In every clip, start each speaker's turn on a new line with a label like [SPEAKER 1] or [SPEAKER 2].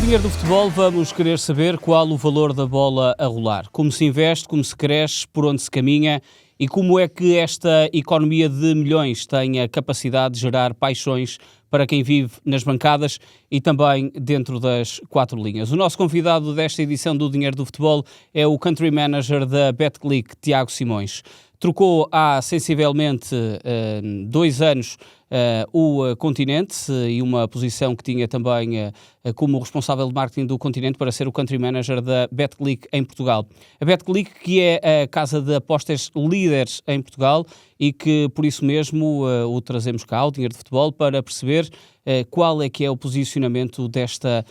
[SPEAKER 1] Dinheiro do Futebol, vamos querer saber qual o valor da bola a rolar, como se investe, como se cresce, por onde se caminha e como é que esta economia de milhões tem a capacidade de gerar paixões para quem vive nas bancadas e também dentro das quatro linhas. O nosso convidado desta edição do Dinheiro do Futebol é o Country Manager da Betclic, Tiago Simões. Trocou há sensivelmente 2 anos o Continente e uma posição que tinha também como responsável de marketing do Continente para ser o Country Manager da Betclic em Portugal. A Betclic, que é a casa de apostas líderes em Portugal e que por isso mesmo o trazemos cá, o Dinheiro de Futebol, para perceber qual é que é o posicionamento desta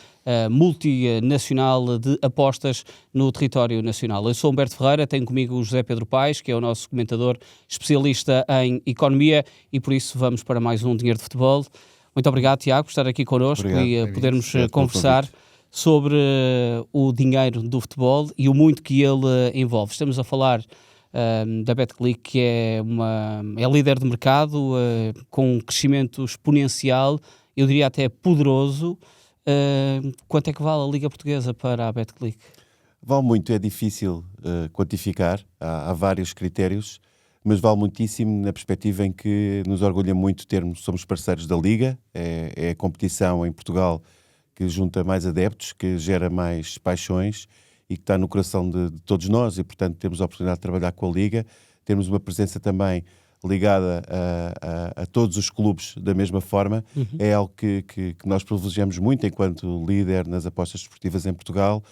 [SPEAKER 1] multinacional de apostas no território nacional. Eu sou Humberto Ferreira, tenho comigo o José Pedro Paes, que é o nosso comentador especialista em economia, e por isso vamos para mais um Dinheiro de Futebol. Muito obrigado, Tiago, por estar aqui connosco e podermos conversar sobre o dinheiro do futebol e o muito que ele envolve. Estamos a falar da Betclic, que é líder de mercado, com um crescimento exponencial, eu diria até poderoso. Quanto é que vale a Liga Portuguesa para a Betclic?
[SPEAKER 2] Vale muito, é difícil quantificar, há vários critérios, mas vale muitíssimo na perspectiva em que nos orgulha muito somos parceiros da Liga, é a competição em Portugal que junta mais adeptos, que gera mais paixões e que está no coração de todos nós, e portanto temos a oportunidade de trabalhar com a Liga, temos uma presença também ligada a todos os clubes da mesma forma. É algo que nós privilegiamos muito enquanto líder nas apostas desportivas em Portugal.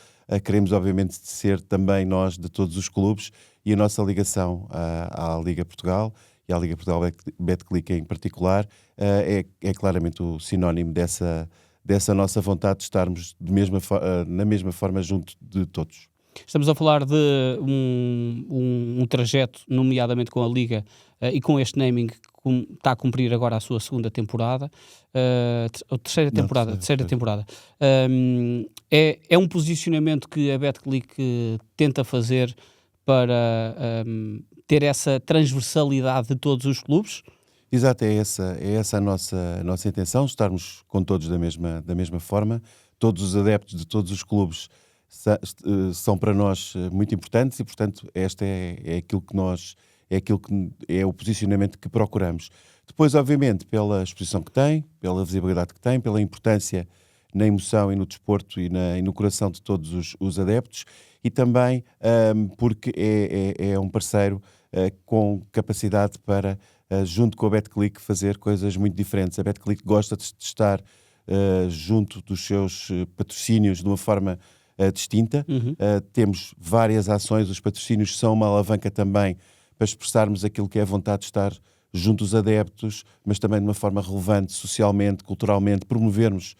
[SPEAKER 2] Queremos obviamente ser também nós de todos os clubes, e a nossa ligação à Liga Portugal e à Liga Portugal Betclic em particular é claramente o sinónimo dessa nossa vontade de estarmos na mesma forma junto de todos.
[SPEAKER 1] Estamos a falar de um trajeto, nomeadamente com a Liga e com este naming, que está a cumprir agora a sua segunda temporada, terceira temporada. É um posicionamento que a Betclic tenta fazer para ter essa transversalidade de todos os clubes?
[SPEAKER 2] Exato, é essa a nossa intenção, estarmos com todos da mesma forma. Todos os adeptos de todos os clubes são para nós muito importantes e, portanto, este é aquilo que é o posicionamento que procuramos. Depois, obviamente, pela exposição que tem, pela visibilidade que tem, pela importância na emoção e no desporto e no coração de todos os adeptos, e também porque é um parceiro com capacidade para, junto com a Betclic, fazer coisas muito diferentes. A Betclic gosta de estar junto dos seus patrocínios de uma forma distinta. Temos várias ações, os patrocínios são uma alavanca também para expressarmos aquilo que é a vontade de estar junto dos adeptos, mas também de uma forma relevante, socialmente, culturalmente, promovermos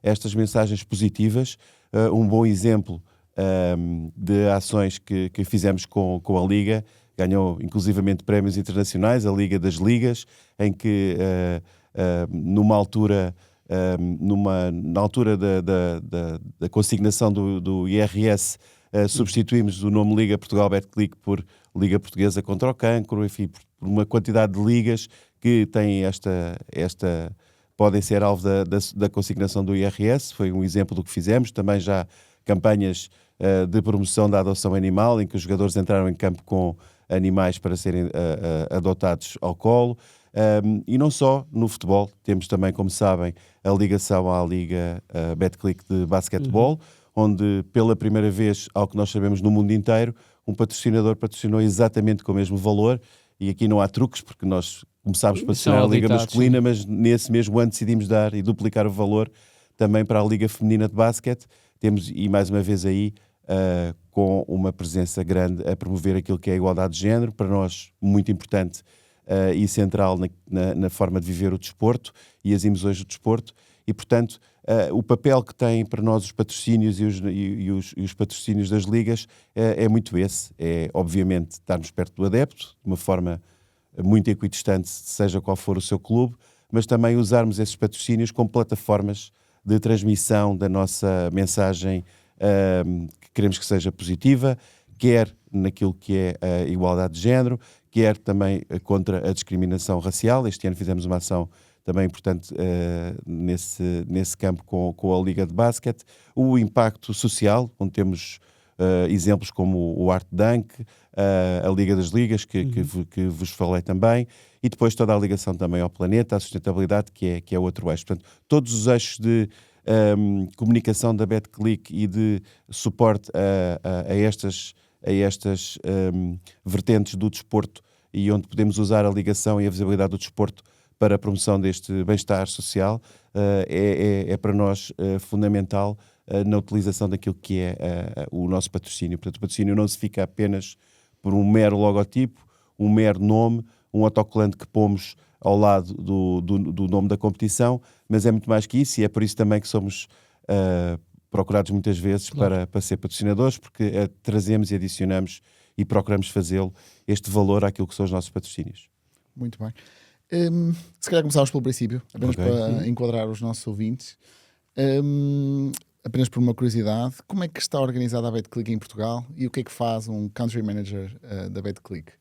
[SPEAKER 2] estas mensagens positivas. Um bom exemplo de ações que fizemos com a Liga, ganhou inclusivamente prémios internacionais, a Liga das Ligas, em que numa altura... na altura da consignação do IRS, substituímos o nome Liga Portugal Betclic por Liga Portuguesa contra o Cancro, enfim, por uma quantidade de ligas que têm podem ser alvo da consignação do IRS. Foi um exemplo do que fizemos. Também já campanhas de promoção da adoção animal, em que os jogadores entraram em campo com animais para serem adotados ao colo. E não só no futebol, temos também, como sabem, a ligação à Liga Betclic de basquetebol, onde pela primeira vez, ao que nós sabemos no mundo inteiro, um patrocinador patrocinou exatamente com o mesmo valor, e aqui não há truques, porque nós começámos a patrocinar a Liga masculina, mas nesse mesmo ano decidimos dar e duplicar o valor também para a Liga feminina de basquete. Temos, e mais uma vez aí, com uma presença grande a promover aquilo que é a igualdade de género, para nós muito importante e central na forma de viver o desporto e as emoções do desporto, e portanto o papel que têm para nós os patrocínios e os patrocínios das ligas é muito esse, é obviamente estarmos perto do adepto, de uma forma muito equidistante, seja qual for o seu clube, mas também usarmos esses patrocínios como plataformas de transmissão da nossa mensagem que queremos que seja positiva, quer naquilo que é a igualdade de género, quer também contra a discriminação racial. Este ano fizemos uma ação também importante nesse campo com a Liga de Basquete. O impacto social, onde temos exemplos como o Art Dunk, a Liga das Ligas, que vos falei também, e depois toda a ligação também ao planeta, à sustentabilidade, que é outro eixo. Portanto, todos os eixos de comunicação da BetClick e de suporte a estas vertentes do desporto, e onde podemos usar a ligação e a visibilidade do desporto para a promoção deste bem-estar social, é para nós fundamental na utilização daquilo que é o nosso patrocínio. Portanto, o patrocínio não se fica apenas por um mero logotipo, um mero nome, um autocolante que pomos ao lado do nome da competição, mas é muito mais que isso, e é por isso também que somos procurados muitas vezes para ser patrocinadores, porque trazemos e adicionamos e procuramos fazê-lo, este valor àquilo que são os nossos patrocínios.
[SPEAKER 3] Muito bem. Se calhar começámos pelo princípio, apenas para enquadrar os nossos ouvintes. Apenas por uma curiosidade, como é que está organizada a BetClick em Portugal e o que é que faz um Country Manager da BetClick?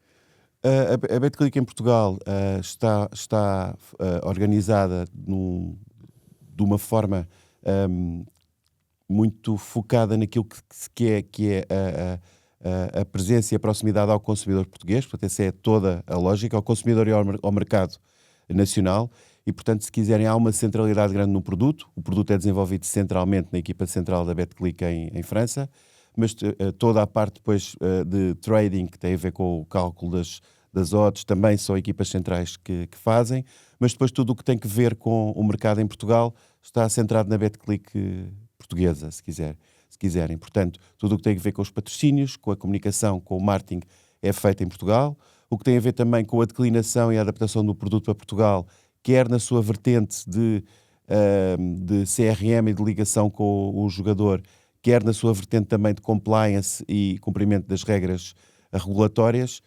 [SPEAKER 2] A BetClick em Portugal está organizada de uma forma muito focada naquilo que é a presença e a proximidade ao consumidor português. Portanto, essa é toda a lógica, ao consumidor e ao mercado nacional. E, portanto, se quiserem, há uma centralidade grande no produto. O produto é desenvolvido centralmente na equipa central da BetClick em França, mas toda a parte depois de trading, que tem a ver com o cálculo das odds, também são equipas centrais que fazem, mas depois tudo o que tem que ver com o mercado em Portugal está centrado na BetClick portuguesa, se quiserem. Portanto, tudo o que tem a ver com os patrocínios, com a comunicação, com o marketing, é feito em Portugal. O que tem a ver também com a declinação e a adaptação do produto para Portugal, quer na sua vertente de CRM e de ligação com o jogador, quer na sua vertente também de compliance e cumprimento das regras regulatórias,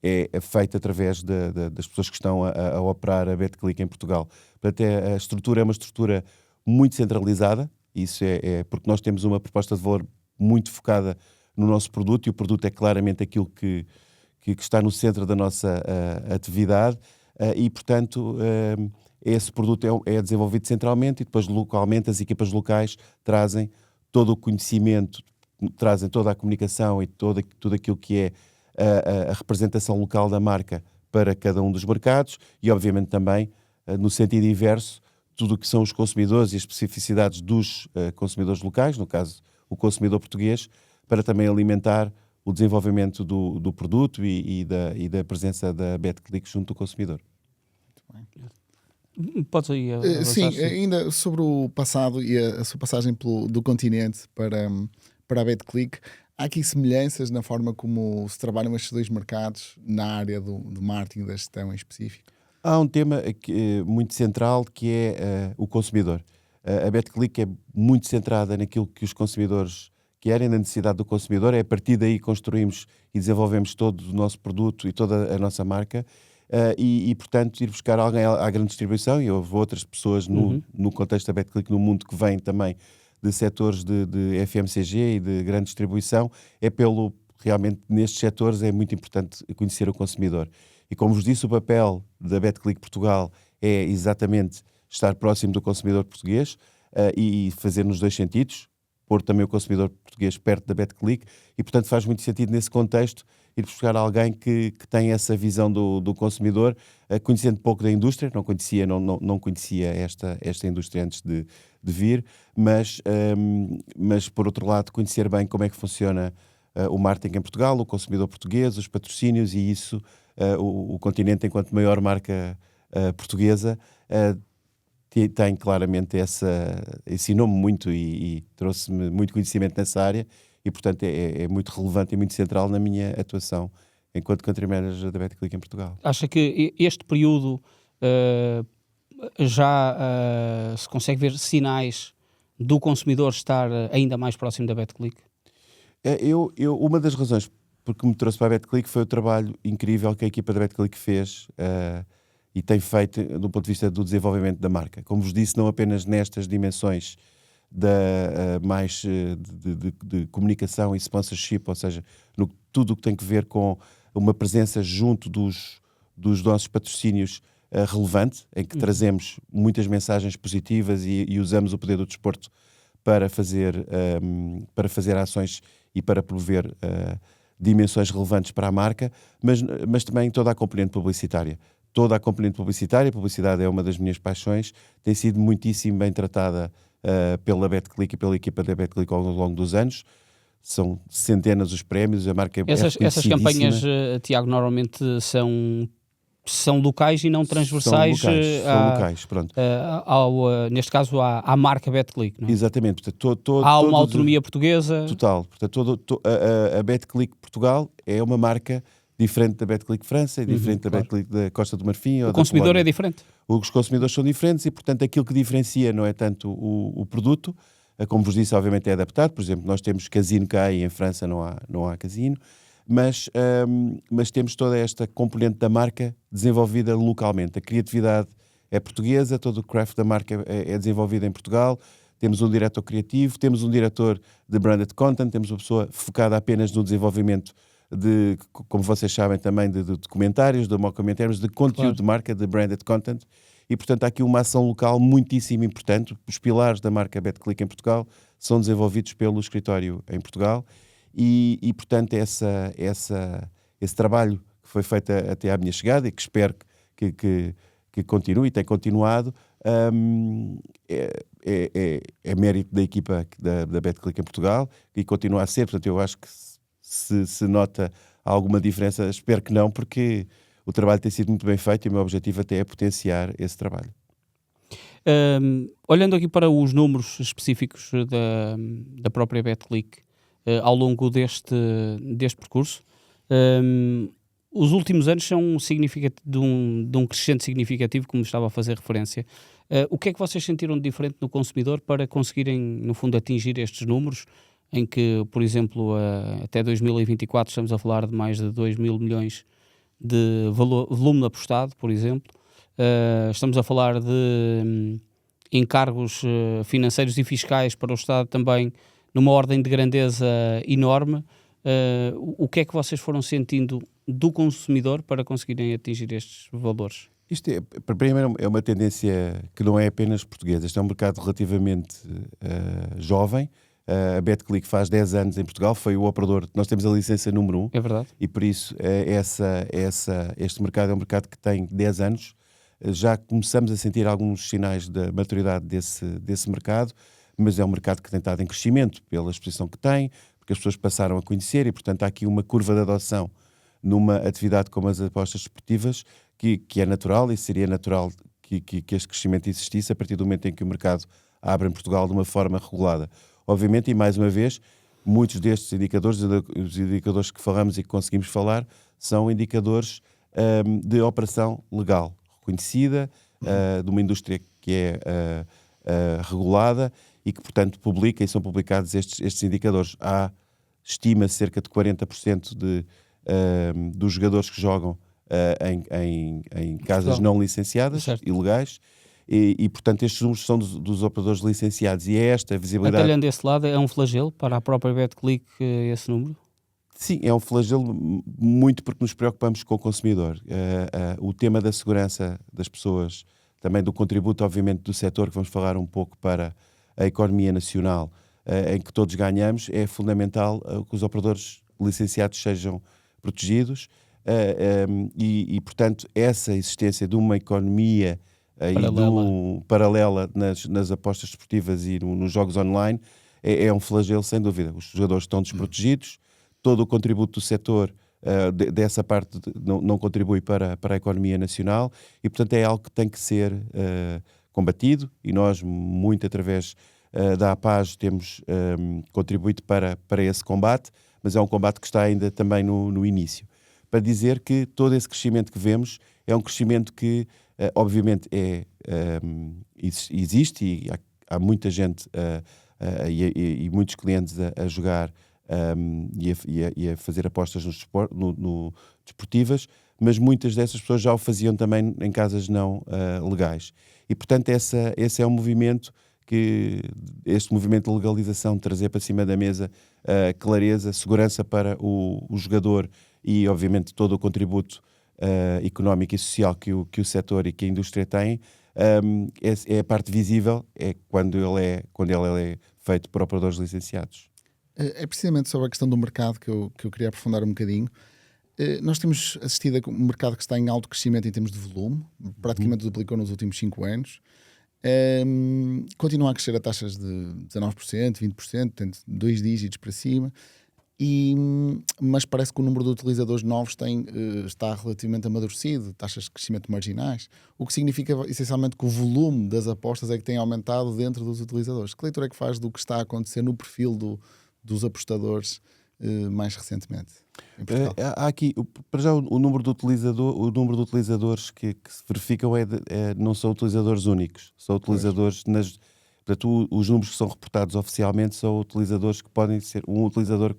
[SPEAKER 2] é feita através das pessoas que estão a operar a BetClick em Portugal. Portanto, a estrutura é uma estrutura muito centralizada. Isso é porque nós temos uma proposta de valor muito focada no nosso produto, e o produto é claramente aquilo que está no centro da nossa atividade, e, portanto, esse produto é desenvolvido centralmente, e depois localmente as equipas locais trazem todo o conhecimento, trazem toda a comunicação e tudo aquilo que é a representação local da marca para cada um dos mercados, e obviamente também, no sentido inverso, tudo o que são os consumidores e as especificidades dos consumidores locais, no caso o consumidor português, para também alimentar o desenvolvimento do produto e da presença da BetClick junto do consumidor.
[SPEAKER 1] Podes aí
[SPEAKER 3] sim, ainda sobre o passado e a sua passagem do continente para a BetClick, há aqui semelhanças na forma como se trabalham estes dois mercados na área do marketing, da gestão em específico?
[SPEAKER 2] Há um tema muito central, que é o consumidor. A BetClick é muito centrada naquilo que os consumidores querem, na necessidade do consumidor. É a partir daí que construímos e desenvolvemos todo o nosso produto e toda a nossa marca. Portanto, ir buscar alguém à grande distribuição, e houve outras pessoas no contexto da BetClick no mundo que vêm também de setores de FMCG e de grande distribuição, realmente nestes setores é muito importante conhecer o consumidor. E como vos disse, o papel da BetClick Portugal é exatamente estar próximo do consumidor português e fazer nos dois sentidos, pôr também o consumidor português perto da BetClick, e portanto faz muito sentido nesse contexto ir buscar alguém que tem essa visão do consumidor, conhecendo pouco da indústria. Não conhecia esta indústria antes de vir, mas por outro lado conhecer bem como é que funciona o marketing em Portugal, o consumidor português, os patrocínios, e isso o Continente, enquanto maior marca portuguesa, tem claramente ensinou-me muito e trouxe-me muito conhecimento nessa área, e portanto é muito relevante e muito central na minha atuação enquanto Country Manager da BetClick em Portugal.
[SPEAKER 1] Acha que este período já se consegue ver sinais do consumidor estar ainda mais próximo da BetClick?
[SPEAKER 2] Uma das razões porque me trouxe para a BetClick foi o trabalho incrível que a equipa da BetClick fez e tem feito do ponto de vista do desenvolvimento da marca. Como vos disse, não apenas nestas dimensões de comunicação e sponsorship, ou seja, tudo o que tem que ver com uma presença junto dos nossos patrocínios relevante, em que trazemos muitas mensagens positivas e usamos o poder do desporto para fazer ações e para promover dimensões relevantes para a marca, mas também toda a componente publicitária. Toda a componente publicitária, a publicidade é uma das minhas paixões, tem sido muitíssimo bem tratada pela BetClick e pela equipa da BetClick ao longo dos anos. São centenas os prémios, a marca é
[SPEAKER 1] Essas campanhas, Tiago, normalmente são locais e não transversais.
[SPEAKER 2] São locais, pronto.
[SPEAKER 1] Neste caso, à marca BetClick, não é?
[SPEAKER 2] Exatamente. Portanto,
[SPEAKER 1] há uma autonomia portuguesa.
[SPEAKER 2] Total. Portanto, a BetClick Portugal é uma marca diferente da BetClick França, é diferente da BetClick da Costa do Marfim.
[SPEAKER 1] O consumidor é diferente.
[SPEAKER 2] Os consumidores são diferentes e, portanto, aquilo que diferencia não é tanto o produto, como vos disse, obviamente é adaptado. Por exemplo, nós temos casino cá e em França não há casino, mas temos toda esta componente da marca desenvolvida localmente. A criatividade é portuguesa, todo o craft da marca é desenvolvido em Portugal. Temos um diretor criativo, temos um diretor de branded content, temos uma pessoa focada apenas no desenvolvimento de, como vocês sabem também, de documentários, de mockumentários, de conteúdo de marca, de branded content. E, portanto, há aqui uma ação local muitíssimo importante. Os pilares da marca BetClick em Portugal são desenvolvidos pelo escritório em Portugal e portanto, esse trabalho que foi feito até à minha chegada e que espero que continue e tem continuado, é mérito da equipa da BetClick em Portugal e continua a ser. Portanto, eu acho que se nota alguma diferença, espero que não, porque o trabalho tem sido muito bem feito e o meu objetivo até é potenciar esse trabalho.
[SPEAKER 1] Olhando aqui para os números específicos da própria BetClick ao longo deste percurso, os últimos anos são de um crescente significativo, como estava a fazer referência. O que é que vocês sentiram de diferente no consumidor para conseguirem, no fundo, atingir estes números, em que, por exemplo, até 2024 estamos a falar de mais de 2 mil milhões de volume apostado, por exemplo. Estamos a falar de encargos financeiros e fiscais para o Estado também numa ordem de grandeza enorme. O que é que vocês foram sentindo do consumidor para conseguirem atingir estes valores?
[SPEAKER 2] Isto primeiro é uma tendência que não é apenas portuguesa. Este é um mercado relativamente jovem. A BetClick faz 10 anos em Portugal, foi o operador, nós temos a licença número 1.
[SPEAKER 1] É verdade.
[SPEAKER 2] E por isso este mercado é um mercado que tem 10 anos. Já começamos a sentir alguns sinais da maturidade desse mercado, mas é um mercado que tem estado em crescimento pela exposição que tem, porque as pessoas passaram a conhecer e, portanto, há aqui uma curva de adoção numa atividade como as apostas desportivas que é natural e seria natural que este crescimento existisse a partir do momento em que o mercado abre em Portugal de uma forma regulada. Obviamente, e mais uma vez, muitos destes indicadores, os indicadores que falamos e que conseguimos falar, são indicadores de operação legal, reconhecida, de uma indústria que é regulada e que, portanto, publica e são publicados estes indicadores. Estima cerca de 40% dos jogadores que jogam em casas não licenciadas, ilegais. E, portanto, estes números são dos operadores licenciados e é esta visibilidade...
[SPEAKER 1] Atalhando desse lado, é um flagelo para a própria BetClick esse número?
[SPEAKER 2] Sim, é um flagelo muito porque nos preocupamos com o consumidor. O tema da segurança das pessoas, também do contributo, obviamente, do setor, que vamos falar um pouco para a economia nacional, em que todos ganhamos, é fundamental que os operadores licenciados sejam protegidos e, portanto, essa existência de uma economia paralela nas apostas desportivas e nos jogos online é um flagelo, sem dúvida. Os jogadores estão desprotegidos, todo o contributo do setor dessa parte não contribui para a economia nacional e, portanto, é algo que tem que ser combatido e nós, muito através da APAG, temos contribuído para esse combate, mas é um combate que está ainda também no início. Para dizer que todo esse crescimento que vemos é um crescimento que obviamente existe e há muita gente e muitos clientes a jogar e a fazer apostas no desportivas, mas muitas dessas pessoas já o faziam também em casas não legais. E, portanto, esse é um movimento este movimento de legalização, de trazer para cima da mesa clareza, segurança para o jogador e, obviamente, todo o contributo económica e social que o setor e que a indústria tem, é a parte visível, é quando ele é feito por operadores licenciados.
[SPEAKER 3] É precisamente sobre a questão do mercado que eu queria aprofundar um bocadinho. Nós temos assistido a um mercado que está em alto crescimento em termos de volume, praticamente duplicou nos últimos 5 anos. Continua a crescer a taxas de 19%, 20%, portanto 2 dígitos para cima. Mas parece que o número de utilizadores novos está relativamente amadurecido, taxas de crescimento marginais, o que significa essencialmente que o volume das apostas é que tem aumentado dentro dos utilizadores. Que leitura é que faz do que está a acontecer no perfil dos apostadores mais recentemente em Portugal?
[SPEAKER 2] Há aqui, para já, o número de utilizadores que se verificam não são utilizadores únicos, são utilizadores portanto, os números que são reportados oficialmente são utilizadores que podem ser um utilizador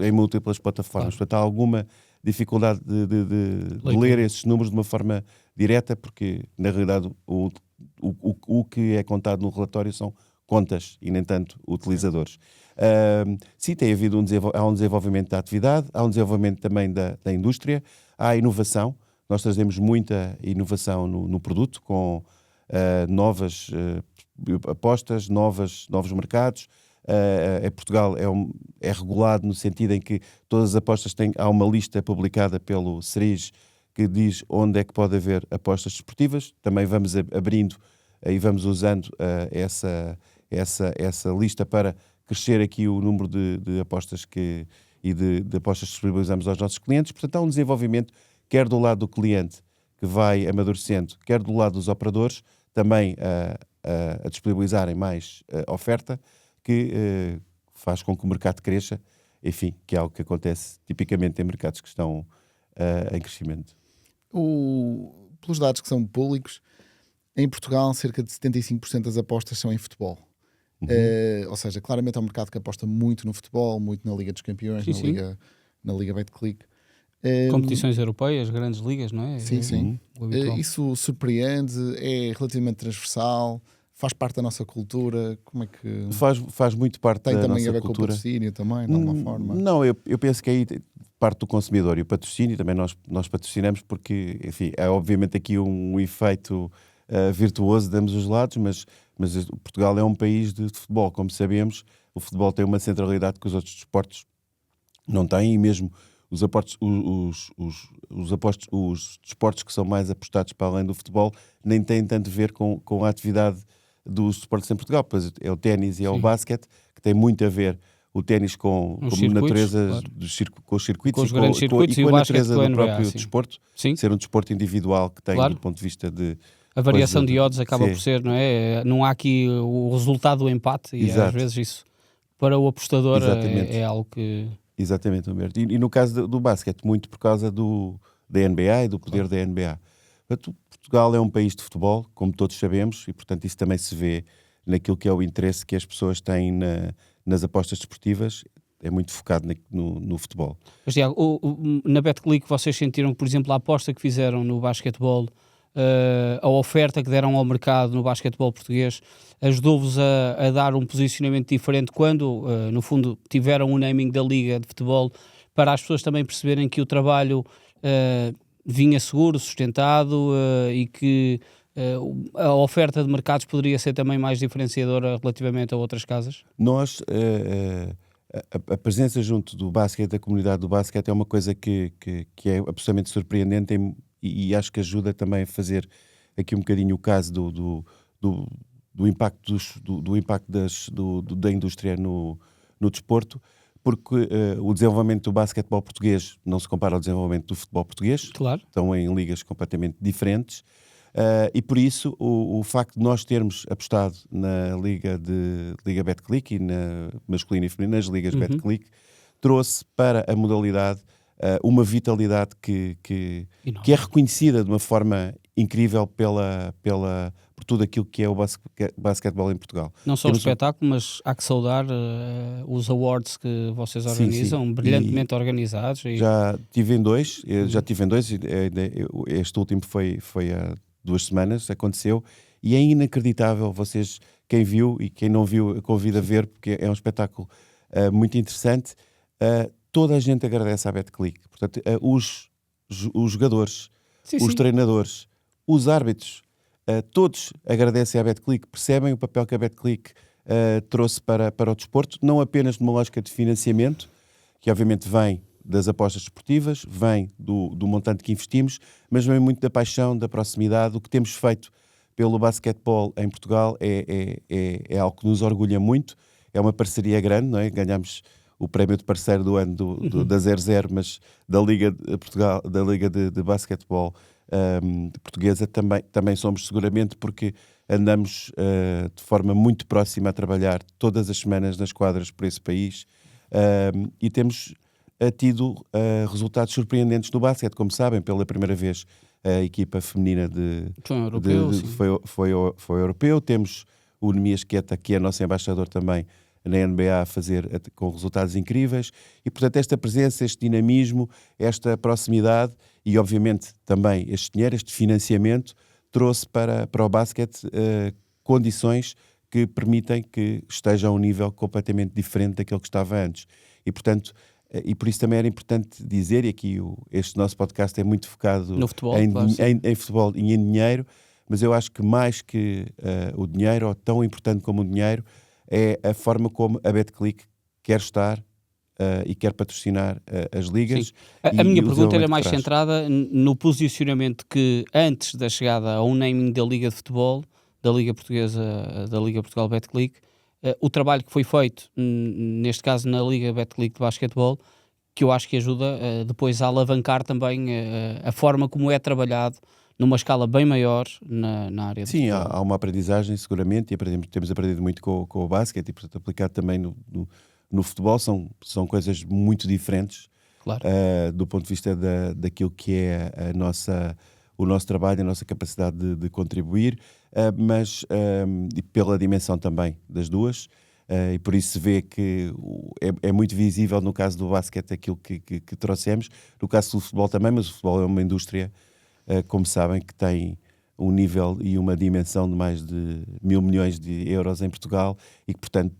[SPEAKER 2] em múltiplas plataformas.
[SPEAKER 1] Claro.
[SPEAKER 2] Portanto, há alguma dificuldade de ler esses números de uma forma direta, porque, na realidade, o que é contado no relatório são contas e nem tanto utilizadores. Sim, tem havido há um desenvolvimento da atividade, há um desenvolvimento também da indústria, há inovação. Nós trazemos muita inovação no produto, com novas apostas, novos mercados. Em Portugal é regulado no sentido em que todas as apostas há uma lista publicada pelo CERIJ que diz onde é que pode haver apostas desportivas. Também vamos abrindo e vamos usando essa lista para crescer aqui o número de apostas e de apostas que disponibilizamos aos nossos clientes. Portanto, há um desenvolvimento, quer do lado do cliente, que vai amadurecendo, quer do lado dos operadores, também a disponibilizarem mais oferta, que faz com que o mercado cresça, enfim, que é algo que acontece tipicamente em mercados que estão em crescimento.
[SPEAKER 3] Pelos dados que são públicos, em Portugal cerca de 75% das apostas são em futebol. Ou seja, claramente é um mercado que aposta muito no futebol, muito na Liga dos Campeões, na Liga Betclic.
[SPEAKER 1] Competições europeias, grandes ligas, não é?
[SPEAKER 3] Sim. Isso surpreende, é relativamente transversal, faz parte da nossa cultura. Como é que...
[SPEAKER 2] Faz muito parte da nossa cultura.
[SPEAKER 3] Tem também a ver com o patrocínio também, de alguma forma?
[SPEAKER 2] Não, eu penso que aí parte do consumidor e o patrocínio, também nós patrocinamos porque, enfim, é obviamente aqui um efeito virtuoso de ambos os lados, mas Portugal é um país de futebol, como sabemos. O futebol tem uma centralidade que os outros desportos não têm, e mesmo os desportos que são mais apostados para além do futebol nem têm tanto a ver com a atividade dos desportos em Portugal. Pois é o ténis e é o basquete, que tem muito a ver o ténis com a natureza,
[SPEAKER 1] claro,
[SPEAKER 2] com os circuitos,
[SPEAKER 1] com os grandes circuitos,
[SPEAKER 2] e com a natureza do próprio desporto,
[SPEAKER 1] sim.
[SPEAKER 2] Ser um desporto individual que tem,
[SPEAKER 1] claro,
[SPEAKER 2] do ponto de vista de...
[SPEAKER 1] A variação de odds acaba por ser, não é? Não há aqui o resultado do empate, e às vezes isso, para o apostador, é algo que...
[SPEAKER 2] Exatamente, Humberto. E no caso do basquete, muito por causa da NBA e do poder da NBA. Portugal é um país de futebol, como todos sabemos, e portanto isso também se vê naquilo que é o interesse que as pessoas têm nas apostas desportivas. É muito focado no futebol.
[SPEAKER 1] Mas, Tiago, na Betclic vocês sentiram, por exemplo, a aposta que fizeram no basquetebol, a oferta que deram ao mercado no basquetebol português, ajudou-vos a dar um posicionamento diferente quando, no fundo, tiveram o naming da Liga de Futebol, para as pessoas também perceberem que o trabalho vinha seguro, sustentado, e que a oferta de mercados poderia ser também mais diferenciadora relativamente a outras casas?
[SPEAKER 2] Nós, a presença junto do basquete, da comunidade do basquete, é uma coisa que é absolutamente surpreendente e acho que ajuda também a fazer aqui um bocadinho o caso do impacto, da indústria no desporto, porque o desenvolvimento do basquetebol português não se compara ao desenvolvimento do futebol português.
[SPEAKER 1] Claro.
[SPEAKER 2] Estão em ligas completamente diferentes. E por isso o facto de nós termos apostado na Liga Betclic e na masculina e feminina, nas ligas Betclic, trouxe para a modalidade uma vitalidade que é reconhecida de uma forma incrível por tudo aquilo que é o basquetebol em Portugal.
[SPEAKER 3] Não
[SPEAKER 1] só o espetáculo, mas há que saudar os awards que vocês organizam, brilhantemente organizados.
[SPEAKER 2] Já tive em dois, este último foi há 2 semanas, aconteceu, e é inacreditável. Quem viu e quem não viu, convido a ver, porque é um espetáculo muito interessante. Toda a gente agradece à Betclic. Portanto, os jogadores,
[SPEAKER 1] Sim,
[SPEAKER 2] os
[SPEAKER 1] sim.
[SPEAKER 2] treinadores, os árbitros, todos agradecem à Betclic, percebem o papel que a Betclic trouxe para o desporto, não apenas numa lógica de financiamento, que obviamente vem das apostas desportivas, vem do montante que investimos, mas vem muito da paixão, da proximidade. O que temos feito pelo basquetebol em Portugal é algo que nos orgulha muito, é uma parceria grande, não é? Ganhamos o prémio de parceiro do ano da 00, mas da Liga de Portugal, da Liga de Basquetebol portuguesa também somos, seguramente, porque andamos de forma muito próxima a trabalhar todas as semanas nas quadras por esse país e temos tido resultados surpreendentes no basquete. Como sabem, pela primeira vez a equipa feminina
[SPEAKER 1] Foi um europeu, sim.
[SPEAKER 2] foi europeu. Temos o Nemias Queta, que é nosso embaixador também na NBA, a fazer com resultados incríveis. E, portanto, esta presença, este dinamismo, esta proximidade e, obviamente, também este dinheiro, este financiamento, trouxe para o basquete condições que permitem que esteja a um nível completamente diferente daquele que estava antes. E, portanto, e por isso também era importante dizer, e aqui este nosso podcast é muito focado
[SPEAKER 1] No futebol,
[SPEAKER 2] em,
[SPEAKER 1] claro, sim.
[SPEAKER 2] em futebol e em dinheiro, mas eu acho que mais que o dinheiro, ou tão importante como o dinheiro, é a forma como a Betclic quer estar e quer patrocinar as ligas.
[SPEAKER 1] Sim. A minha pergunta era mais
[SPEAKER 2] centrada
[SPEAKER 1] centrada no posicionamento que, antes da chegada ao naming da Liga de Futebol, da Liga Portuguesa, da Liga Portugal Betclic, o trabalho que foi feito, neste caso na Liga Betclic de basquetebol, que eu acho que ajuda depois a alavancar também a forma como é trabalhado numa escala bem maior na área de
[SPEAKER 2] Sim,
[SPEAKER 1] futebol.
[SPEAKER 2] há uma aprendizagem, seguramente, e temos aprendido muito com o basquete, e portanto aplicado também no futebol. São coisas muito diferentes,
[SPEAKER 1] Claro.
[SPEAKER 2] do ponto de vista daquilo que é o nosso trabalho, a nossa capacidade de contribuir, mas e pela dimensão também das duas, e por isso se vê que é muito visível no caso do basquete aquilo que trouxemos, no caso do futebol também, mas o futebol é uma indústria, como sabem, que tem um nível e uma dimensão de mais de 1.000 milhões de euros em Portugal e que, portanto,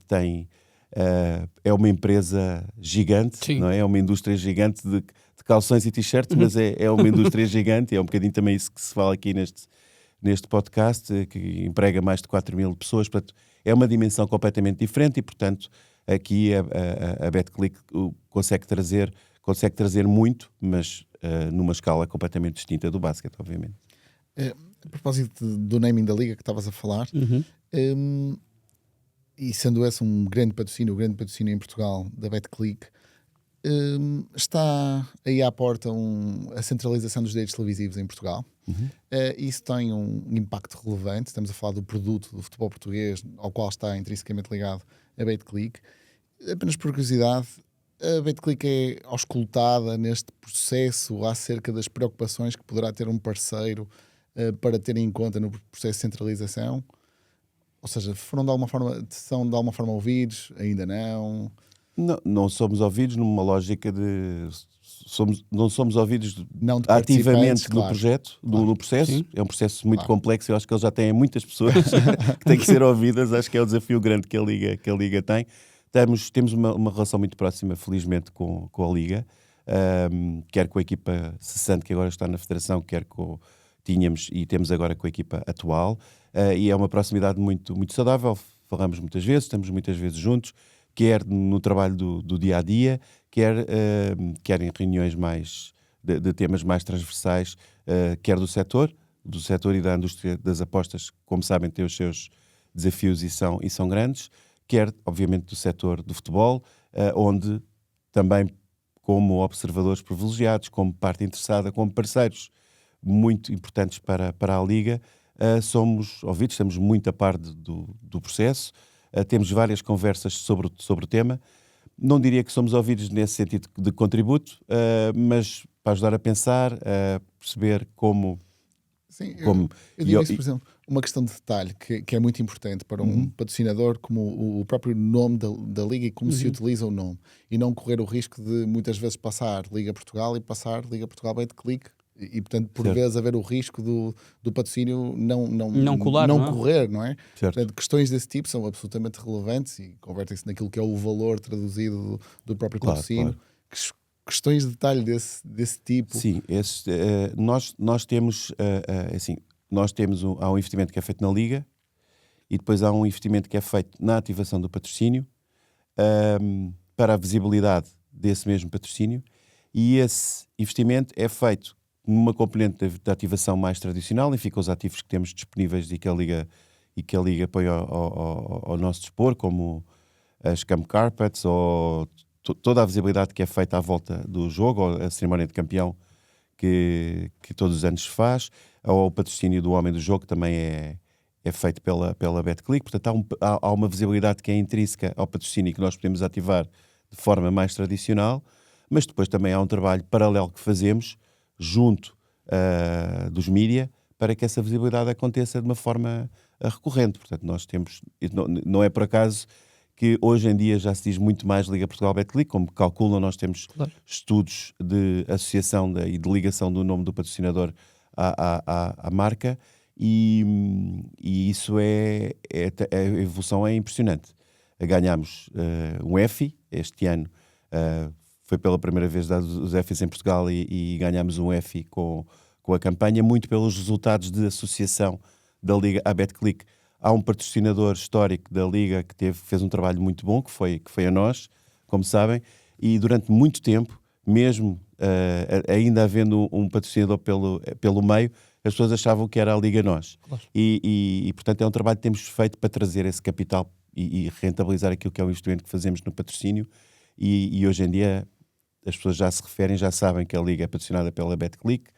[SPEAKER 2] é uma empresa gigante,
[SPEAKER 1] Sim.
[SPEAKER 2] não é? É uma indústria gigante de calções e t-shirts, mas é uma indústria gigante, e é um bocadinho também isso que se fala aqui neste podcast, que emprega mais de 4.000 pessoas. Portanto, é uma dimensão completamente diferente e, portanto, aqui a Betclic consegue trazer muito, mas numa escala completamente distinta do basquete, obviamente.
[SPEAKER 3] A propósito do naming da Liga que estavas a falar, e sendo esse um grande patrocínio em Portugal da Betclic, está aí à porta a centralização dos direitos televisivos em Portugal. Isso tem um impacto relevante. Estamos a falar do produto do futebol português, ao qual está intrinsecamente ligado a Betclic. Apenas por curiosidade, a Betclic é auscultada neste processo acerca das preocupações que poderá ter um parceiro para ter em conta no processo de centralização? Ou seja, são de alguma forma ouvidos? Ainda não?
[SPEAKER 2] Não somos ouvidos numa lógica de... não somos ouvidos
[SPEAKER 3] Não de
[SPEAKER 2] ativamente
[SPEAKER 3] participantes, claro.
[SPEAKER 2] no projeto, no processo.
[SPEAKER 1] Sim.
[SPEAKER 2] É um processo muito
[SPEAKER 3] Claro.
[SPEAKER 2] complexo. Eu acho que eles já têm muitas pessoas que têm que ser ouvidas. Acho que é o desafio grande que a Liga tem. Temos uma relação muito próxima, felizmente, com a Liga. Quer com a equipa cessante, que agora está na Federação, quer tínhamos e temos agora com a equipa atual. E é uma proximidade muito, muito saudável. Falamos muitas vezes, estamos muitas vezes juntos, quer no trabalho do dia-a-dia, quer em reuniões mais de temas mais transversais, quer do setor e da indústria das apostas, como sabem, tem os seus desafios e são grandes, quer, obviamente, do setor do futebol, onde também, como observadores privilegiados, como parte interessada, como parceiros muito importantes para a Liga, somos ouvidos, estamos muito a par do processo, temos várias conversas sobre o tema. Não diria que somos ouvidos nesse sentido de contributo, mas para ajudar a pensar, a perceber como...
[SPEAKER 3] Sim, eu diria isso, por exemplo, uma questão de detalhe que é muito importante para um patrocinador, como o próprio nome da Liga e como se utiliza o nome, e não correr o risco de muitas vezes passar Liga Portugal e passar Liga Portugal Betclic, e portanto por vezes haver o risco do patrocínio não
[SPEAKER 1] colar, não é?
[SPEAKER 3] correr, não é?
[SPEAKER 2] Certo.
[SPEAKER 3] Portanto, questões desse tipo são absolutamente relevantes e convertem-se naquilo que é o valor traduzido do próprio
[SPEAKER 2] Claro,
[SPEAKER 3] patrocínio,
[SPEAKER 2] claro.
[SPEAKER 3] questões de detalhe desse tipo?
[SPEAKER 2] Sim, nós temos, assim, há um investimento que é feito na Liga e depois há um investimento que é feito na ativação do patrocínio, para a visibilidade desse mesmo patrocínio, e esse investimento é feito numa componente da ativação mais tradicional, enfim, com os ativos que temos disponíveis e que a Liga põe ao nosso dispor, como as Camp Carpets ou toda a visibilidade que é feita à volta do jogo, ou a cerimónia de campeão que todos os anos se faz, ou o patrocínio do Homem do Jogo, que também é feito pela BetClick. Portanto, há uma visibilidade que é intrínseca ao patrocínio que nós podemos ativar de forma mais tradicional, mas depois também há um trabalho paralelo que fazemos junto dos mídia para que essa visibilidade aconteça de uma forma recorrente. Portanto, nós temos, não é por acaso que hoje em dia já se diz muito mais Liga Portugal BetClick, como calculam, nós temos estudos de associação e de ligação do nome do patrocinador à marca, e isso a evolução é impressionante. Ganhámos um EFI este ano, foi pela primeira vez dados os EFIs em Portugal, e ganhámos um EFI com a campanha, muito pelos resultados de associação da Liga à BetClick. Há um patrocinador histórico da Liga que fez um trabalho muito bom, que foi a nós, como sabem, e durante muito tempo, mesmo ainda havendo um patrocinador pelo meio, as pessoas achavam que era a Liga Nós. Claro. E, portanto, é um trabalho que temos feito para trazer esse capital e rentabilizar aquilo que é o investimento que fazemos no patrocínio, e hoje em dia as pessoas já se referem, já sabem que a Liga é patrocinada pela BetClick,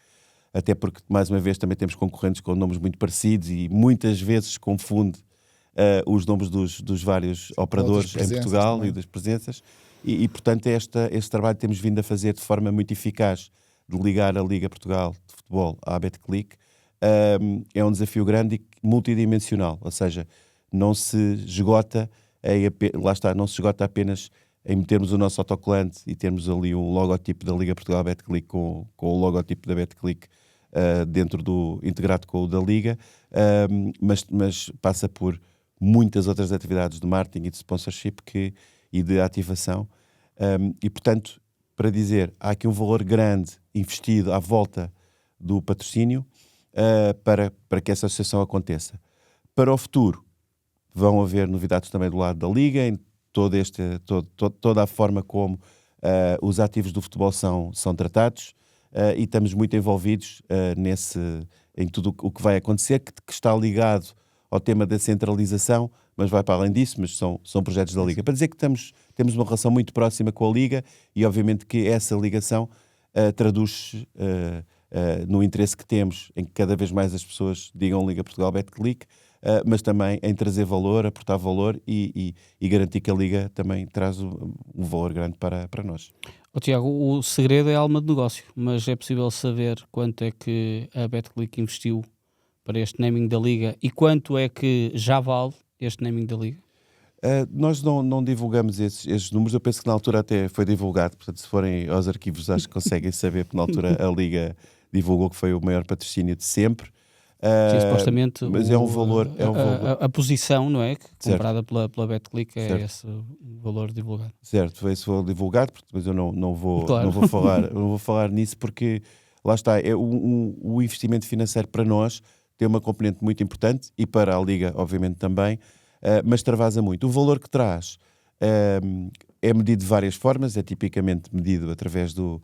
[SPEAKER 2] até porque, mais uma vez, também temos concorrentes com nomes muito parecidos e muitas vezes se confunde os nomes dos vários operadores em Portugal também, e das presenças. E portanto, este trabalho que temos vindo a fazer de forma muito eficaz, de ligar a Liga Portugal de Futebol à BetClick, é um desafio grande e multidimensional. Ou seja, não se esgota, não se esgota apenas em metermos o nosso autocolante e termos ali um logotipo da Liga Portugal BetClick com o logotipo da BetClick integrado com o da Liga, mas passa por muitas outras atividades de marketing e de sponsorship e de ativação, e portanto, para dizer, há aqui um valor grande investido à volta do patrocínio para que essa associação aconteça. Para o futuro vão haver novidades também do lado da Liga, em toda a forma como os ativos do futebol são tratados, e estamos muito envolvidos em tudo o que vai acontecer, que está ligado ao tema da centralização, mas vai para além disso, mas são projetos da Liga. Para dizer que temos uma relação muito próxima com a Liga, e obviamente que essa ligação traduz no interesse que temos em que cada vez mais as pessoas digam Liga Portugal BetClick, mas também em trazer valor, aportar valor e garantir que a Liga também traz um valor grande para nós.
[SPEAKER 1] Tiago, o segredo é a alma de negócio, mas é possível saber quanto é que a BetClick investiu para este naming da Liga e quanto é que já vale este naming da Liga?
[SPEAKER 2] Nós não divulgamos esses números. Eu penso que na altura até foi divulgado, portanto, se forem aos arquivos acho que conseguem saber, porque na altura a Liga divulgou que foi o maior patrocínio de sempre.
[SPEAKER 1] Sim, supostamente
[SPEAKER 2] mas é um valor.
[SPEAKER 1] A posição, não é? Comprada pela BetClick é esse valor divulgado.
[SPEAKER 2] Certo, foi esse valor divulgado, mas eu não vou falar nisso, porque lá está, o investimento financeiro para nós tem uma componente muito importante, e para a Liga, obviamente, também, mas travasa muito. O valor que traz é medido de várias formas, é tipicamente medido através do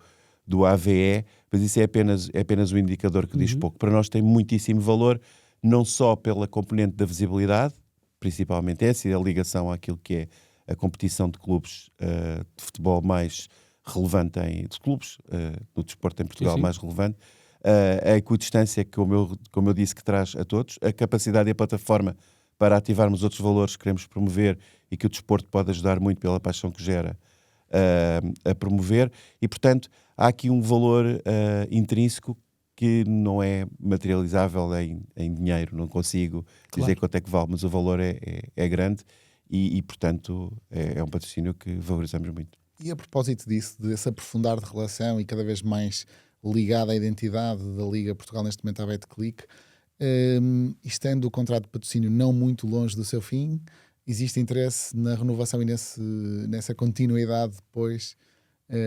[SPEAKER 2] AVE, mas isso é apenas um indicador que diz pouco. Para nós tem muitíssimo valor, não só pela componente da visibilidade, principalmente essa, e a ligação àquilo que é a competição de clubes de futebol mais relevante de clubes, no desporto em Portugal, sim, mais relevante, a equidistância, como eu disse, que traz a todos, a capacidade e a plataforma para ativarmos outros valores que queremos promover e que o desporto pode ajudar muito pela paixão que gera a promover, e portanto há aqui um valor intrínseco que não é materializável em dinheiro. Não consigo dizer quanto é que vale, mas o valor é grande e portanto é um patrocínio que valorizamos muito.
[SPEAKER 3] E a propósito disso, desse aprofundar de relação e cada vez mais ligado à identidade da Liga Portugal neste momento à BetClick, estando o contrato de patrocínio não muito longe do seu fim, existe interesse na renovação e nessa continuidade depois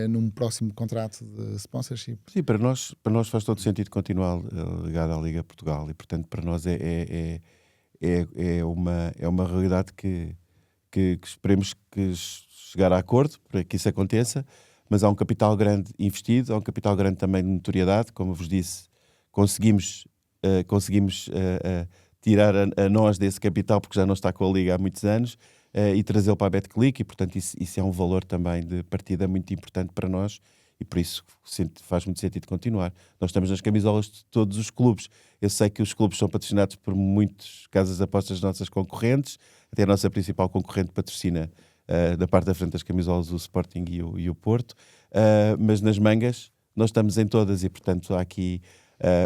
[SPEAKER 3] num próximo contrato de sponsorship.
[SPEAKER 2] Sim, para nós faz todo sentido continuar ligado à Liga Portugal e, portanto, para nós é uma realidade que esperemos que chegar a acordo para que isso aconteça, mas há um capital grande investido, há um capital grande também de notoriedade, como eu vos disse, conseguimos tirar a nós desse capital, porque já não está com a Liga há muitos anos, e trazê-lo para a BetClick, e portanto isso é um valor também de partida muito importante para nós, e por isso faz muito sentido continuar. Nós estamos nas camisolas de todos os clubes. Eu sei que os clubes são patrocinados por muitas casas de apostas nossas concorrentes, até a nossa principal concorrente patrocina da parte da frente das camisolas o Sporting e o Porto, mas nas mangas nós estamos em todas e portanto há aqui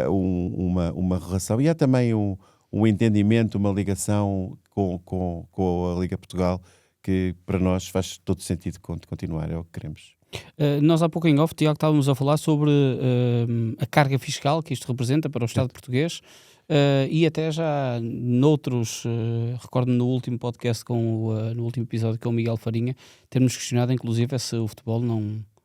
[SPEAKER 2] uma relação e há também um entendimento, uma ligação com a Liga Portugal que para nós faz todo sentido continuar, é o que queremos.
[SPEAKER 1] Nós há pouco em off, Tiago, estávamos a falar sobre a carga fiscal que isto representa para o Estado português e até já noutros, recordo-me no último podcast, no último episódio com o Miguel Farinha, termos questionado inclusive se o futebol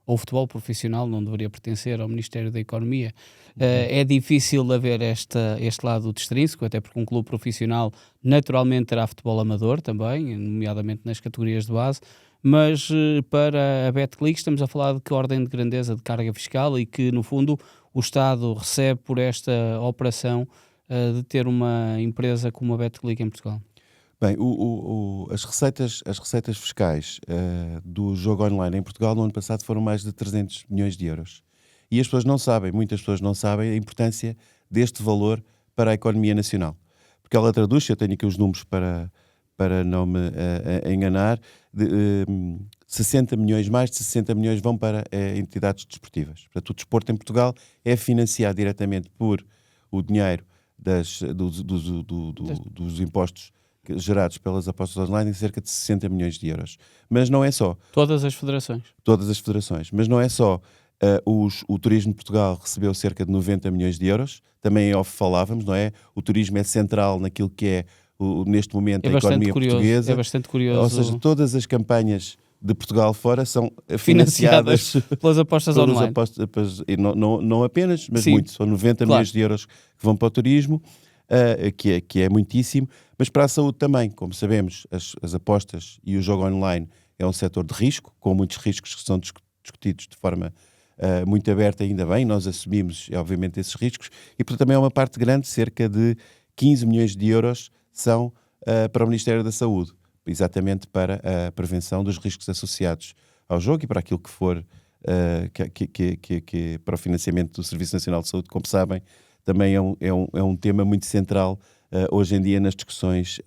[SPEAKER 1] ou o futebol profissional não deveria pertencer ao Ministério da Economia. É difícil haver este lado extrínseco, até porque um clube profissional naturalmente terá futebol amador também, nomeadamente nas categorias de base, mas para a BetClick estamos a falar de que ordem de grandeza de carga fiscal e que, no fundo, o Estado recebe por esta operação de ter uma empresa como a BetClick em Portugal.
[SPEAKER 2] Bem, as receitas fiscais do jogo online em Portugal no ano passado foram mais de 300 milhões de euros. E as pessoas não sabem, muitas pessoas não sabem a importância deste valor para a economia nacional. Porque ela traduz, eu tenho aqui os números para não me enganar, mais de 60 milhões vão para entidades desportivas. Portanto, o desporto em Portugal é financiado diretamente por o dinheiro dos impostos gerados pelas apostas online em cerca de 60 milhões de euros. Mas não é só.
[SPEAKER 1] Todas as federações.
[SPEAKER 2] Mas não é só. O Turismo de Portugal recebeu cerca de 90 milhões de euros. Também falávamos, não é? O turismo é central naquilo que é, neste momento, a economia portuguesa.
[SPEAKER 1] É bastante curioso.
[SPEAKER 2] Ou seja, todas as campanhas de Portugal fora são financiadas
[SPEAKER 1] pelas apostas online.
[SPEAKER 2] E não apenas, mas
[SPEAKER 1] Sim,
[SPEAKER 2] muito. São 90 milhões de euros que vão para o turismo, que é muitíssimo. Mas para a saúde também, como sabemos, as apostas e o jogo online é um setor de risco, com muitos riscos que são discutidos de forma muito aberta, ainda bem, nós assumimos, obviamente, esses riscos, e portanto também é uma parte grande, cerca de 15 milhões de euros são para o Ministério da Saúde, exatamente para a prevenção dos riscos associados ao jogo e para aquilo que for para o financiamento do Serviço Nacional de Saúde, como sabem, também é um tema muito central hoje em dia nas discussões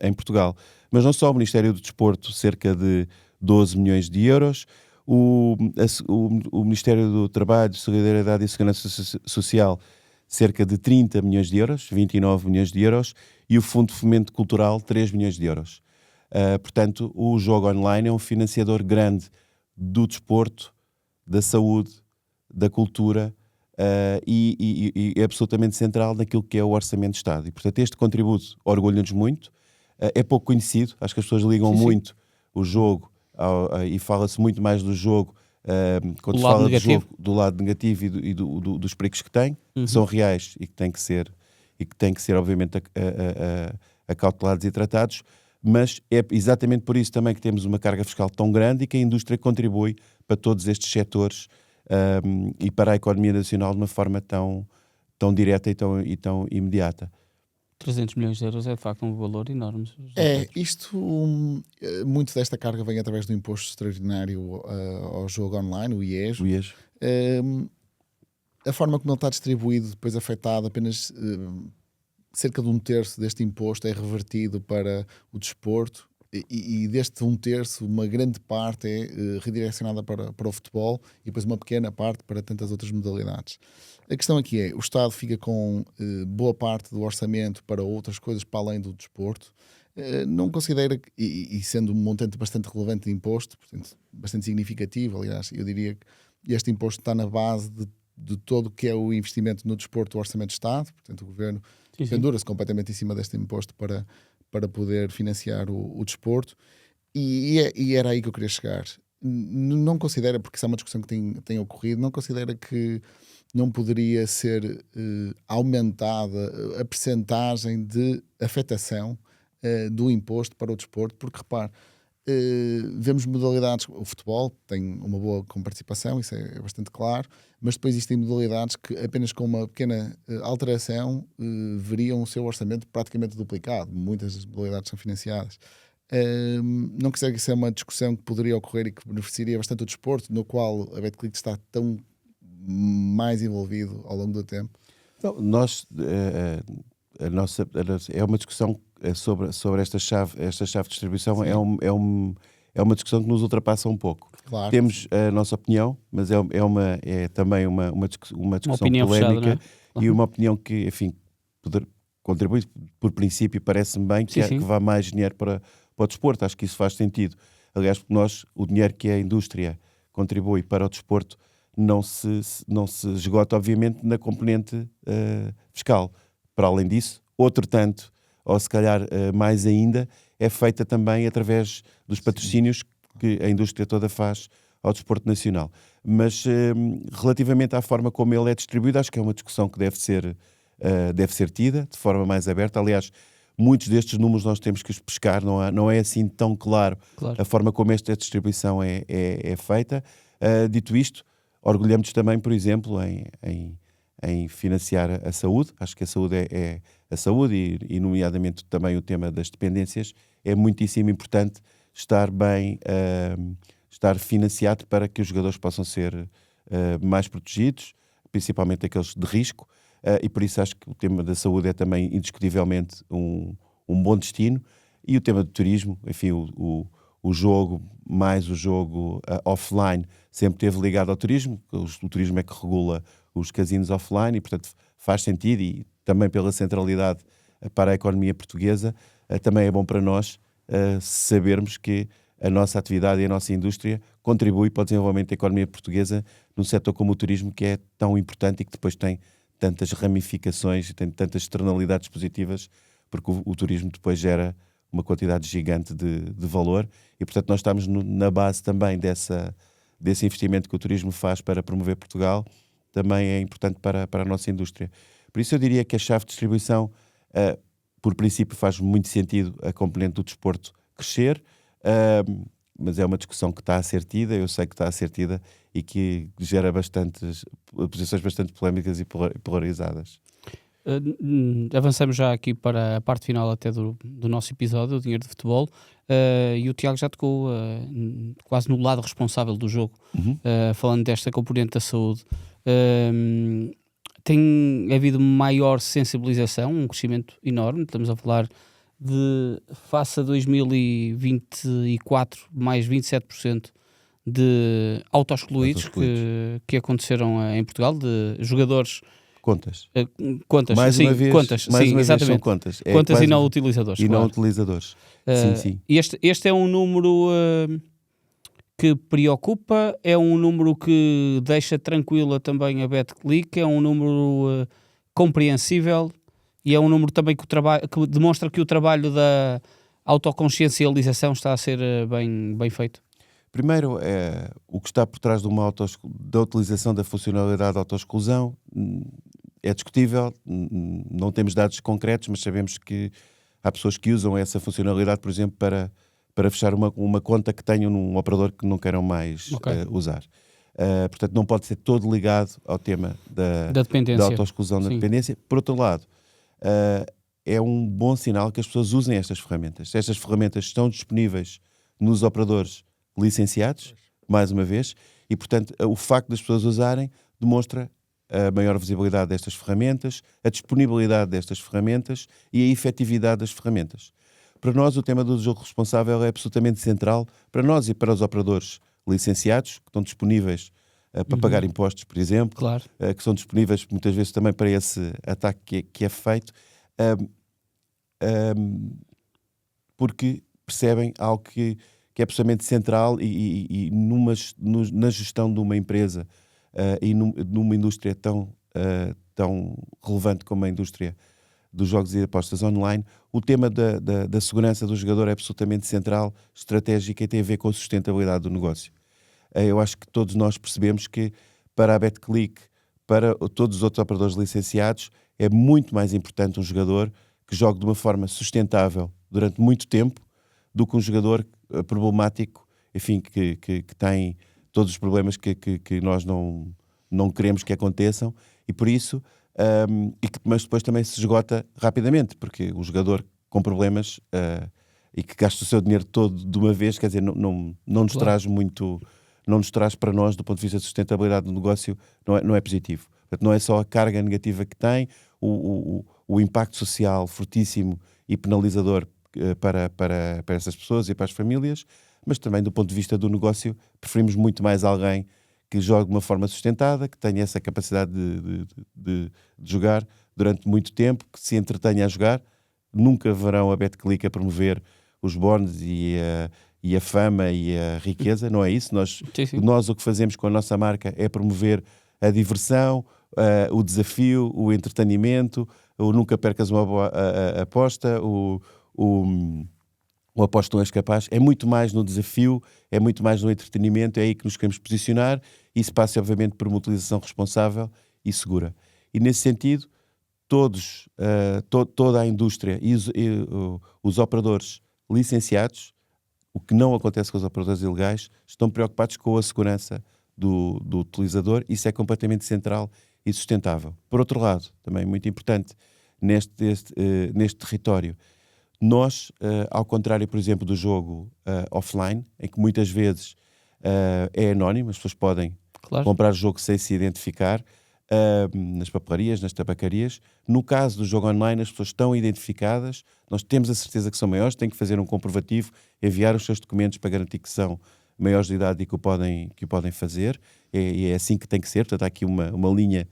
[SPEAKER 2] em Portugal. Mas não só, o Ministério do Desporto, cerca de 12 milhões de euros, o Ministério do Trabalho, Solidariedade e Segurança Social, cerca de 30 milhões de euros, 29 milhões de euros, e o Fundo de Fomento Cultural, 3 milhões de euros. Portanto, o jogo online é um financiador grande do desporto, da saúde, da cultura, e é absolutamente central naquilo que é o Orçamento de Estado. E, portanto, este contributo orgulha-nos muito, é pouco conhecido, acho que as pessoas ligam muito o jogo e fala-se muito mais do jogo quando se fala do jogo do lado negativo e dos perigos que tem, que são reais e que têm que ser obviamente acautelados e tratados, mas é exatamente por isso também que temos uma carga fiscal tão grande e que a indústria contribui para todos estes setores e para a economia nacional de uma forma tão direta e tão imediata.
[SPEAKER 1] 300 milhões de euros é de facto um valor enorme.
[SPEAKER 3] Muito desta carga vem através do imposto extraordinário ao jogo online, o IES. A forma como ele está distribuído, depois afetado, apenas cerca de 1/3 deste imposto é revertido para o desporto e deste 1/3, uma grande parte é redirecionada para o futebol e depois uma pequena parte para tantas outras modalidades. A questão aqui é, o Estado fica com boa parte do orçamento para outras coisas para além do desporto. Não considera, e sendo um montante bastante relevante de imposto, portanto, bastante significativo, aliás, eu diria que este imposto está na base de todo o que é o investimento no desporto do Orçamento de Estado, portanto o Governo pendura-se completamente em cima deste imposto para poder financiar o desporto, e era aí que eu queria chegar. não considera, porque isso é uma discussão que tem ocorrido, não considera que não poderia ser aumentada a percentagem de afetação do imposto para o desporto, porque repare, vemos modalidades, o futebol tem uma boa participação, isso é bastante claro, mas depois existem modalidades que apenas com uma pequena alteração veriam o seu orçamento praticamente duplicado. Muitas das modalidades são financiadas. Não considero que isso é uma discussão que poderia ocorrer e que beneficiaria bastante o desporto, no qual a Betclic está tão mais envolvido ao longo do tempo?
[SPEAKER 2] Então, é uma discussão sobre esta chave de distribuição. É uma discussão que nos ultrapassa um pouco.
[SPEAKER 3] Claro.
[SPEAKER 2] Temos a nossa opinião, mas é também uma discussão
[SPEAKER 1] opinião
[SPEAKER 2] polémica,
[SPEAKER 1] fechada, não é?
[SPEAKER 2] E uma opinião que, enfim, contribui por princípio, parece-me bem que vá mais dinheiro para o desporto. Acho que isso faz sentido. Aliás, porque o dinheiro que a indústria contribui para o desporto não se esgota, obviamente, na componente fiscal. Para além disso, outro tanto, ou se calhar mais ainda, é feita também através dos patrocínios que a indústria toda faz ao desporto nacional. Mas relativamente à forma como ele é distribuído, acho que é uma discussão que deve ser tida de forma mais aberta. Aliás, muitos destes números nós temos que os pescar, não é assim tão claro a forma como esta distribuição é feita. Dito isto, orgulhamos também, por exemplo, em financiar a saúde. Acho que a saúde a saúde e nomeadamente também o tema das dependências é muitíssimo importante estar financiado para que os jogadores possam ser mais protegidos, principalmente aqueles de risco, e por isso acho que o tema da saúde é também indiscutivelmente um bom destino. E o tema do turismo, enfim, o jogo offline sempre esteve ligado ao turismo. O turismo é que regula os casinos offline e, portanto, faz sentido, e também pela centralidade para a economia portuguesa, também é bom para nós sabermos que a nossa atividade e a nossa indústria contribui para o desenvolvimento da economia portuguesa num setor como o turismo, que é tão importante e que depois tem tantas ramificações e tem tantas externalidades positivas, porque o turismo depois gera uma quantidade gigante de valor e, portanto, nós estamos na base também desse investimento que o turismo faz para promover Portugal, também é importante para a nossa indústria. Por isso eu diria que a chave de distribuição, por princípio, faz muito sentido a componente do desporto crescer, mas é uma discussão que está a ser tida, eu sei que está a ser tida e que gera posições bastante polémicas e polarizadas.
[SPEAKER 1] Avançamos já aqui para a parte final até do nosso episódio, o Dinheiro de Futebol, e o Tiago já tocou quase no lado responsável do jogo, falando desta componente da saúde. Tem havido maior sensibilização, um crescimento enorme, estamos a falar de, face a 2024, mais 27% de autoexcluídos que aconteceram em Portugal, de jogadores...
[SPEAKER 2] Contas.
[SPEAKER 1] Contas,
[SPEAKER 2] mais
[SPEAKER 1] sim,
[SPEAKER 2] uma vez,
[SPEAKER 1] contas,
[SPEAKER 2] mais
[SPEAKER 1] sim,
[SPEAKER 2] uma
[SPEAKER 1] exatamente.
[SPEAKER 2] Vez são contas.
[SPEAKER 1] Contas e não utilizadores.
[SPEAKER 2] E
[SPEAKER 1] claro.
[SPEAKER 2] não utilizadores. Sim.
[SPEAKER 1] Este é um número que preocupa, é um número que deixa tranquila também a Betclic, é um número compreensível e é um número também que demonstra que o trabalho da autoconsciencialização está a ser bem feito.
[SPEAKER 2] Primeiro, o que está por trás da utilização da funcionalidade de autoexclusão é discutível, não temos dados concretos, mas sabemos que há pessoas que usam essa funcionalidade, por exemplo, para fechar uma conta que tenham num operador que não queiram mais usar. Portanto, não pode ser todo ligado ao tema da autoexclusão da dependência. Por outro lado, é um bom sinal que as pessoas usem estas ferramentas. Estas ferramentas estão disponíveis nos operadores licenciados, mais uma vez, e, portanto, o facto das pessoas usarem demonstra a maior visibilidade destas ferramentas, a disponibilidade destas ferramentas e a efetividade das ferramentas. Para nós, o tema do jogo responsável é absolutamente central, para nós e para os operadores licenciados, que estão disponíveis para pagar impostos, por exemplo,
[SPEAKER 1] claro.
[SPEAKER 2] Que são disponíveis muitas vezes também para esse ataque que é feito, porque percebem algo que é absolutamente central e na gestão de uma empresa e numa indústria tão relevante como a indústria dos jogos e apostas online, o tema da segurança do jogador é absolutamente central, estratégica e tem a ver com a sustentabilidade do negócio. eu acho que todos nós percebemos que para a BetClick, para todos os outros operadores licenciados, é muito mais importante um jogador que jogue de uma forma sustentável durante muito tempo do que um jogador problemático, enfim, que tem todos os problemas que nós não queremos que aconteçam, e por isso, mas depois também se esgota rapidamente, porque o jogador com problemas e que gasta o seu dinheiro todo de uma vez, quer dizer, não nos traz muito, não nos traz para nós, do ponto de vista de sustentabilidade do negócio, não é positivo. Portanto, não é só a carga negativa que tem, o impacto social fortíssimo e penalizador para essas pessoas e para as famílias, mas também do ponto de vista do negócio, preferimos muito mais alguém que jogue de uma forma sustentada, que tenha essa capacidade de jogar durante muito tempo, que se entretenha a jogar. Nunca verão a BetClick a promover os bónus e a fama e a riqueza, não é isso. Nós o que fazemos com a nossa marca é promover a diversão, o desafio, o entretenimento, o nunca percas uma aposta, o aposto não és capaz. É muito mais no desafio, é muito mais no entretenimento, é aí que nos queremos posicionar. Isso passa, obviamente, por uma utilização responsável e segura. E, nesse sentido, toda a indústria e os operadores licenciados, o que não acontece com os operadores ilegais, estão preocupados com a segurança do utilizador. Isso é completamente central e sustentável. Por outro lado, também muito importante, neste território, nós, ao contrário, por exemplo, do jogo offline, em que muitas vezes é anónimo, as pessoas podem comprar o jogo sem se identificar, nas papelarias, nas tabacarias. No caso do jogo online, as pessoas estão identificadas, nós temos a certeza que são maiores, têm que fazer um comprovativo, enviar os seus documentos para garantir que são maiores de idade e que o podem fazer, e é assim que tem que ser. Portanto, há aqui uma linha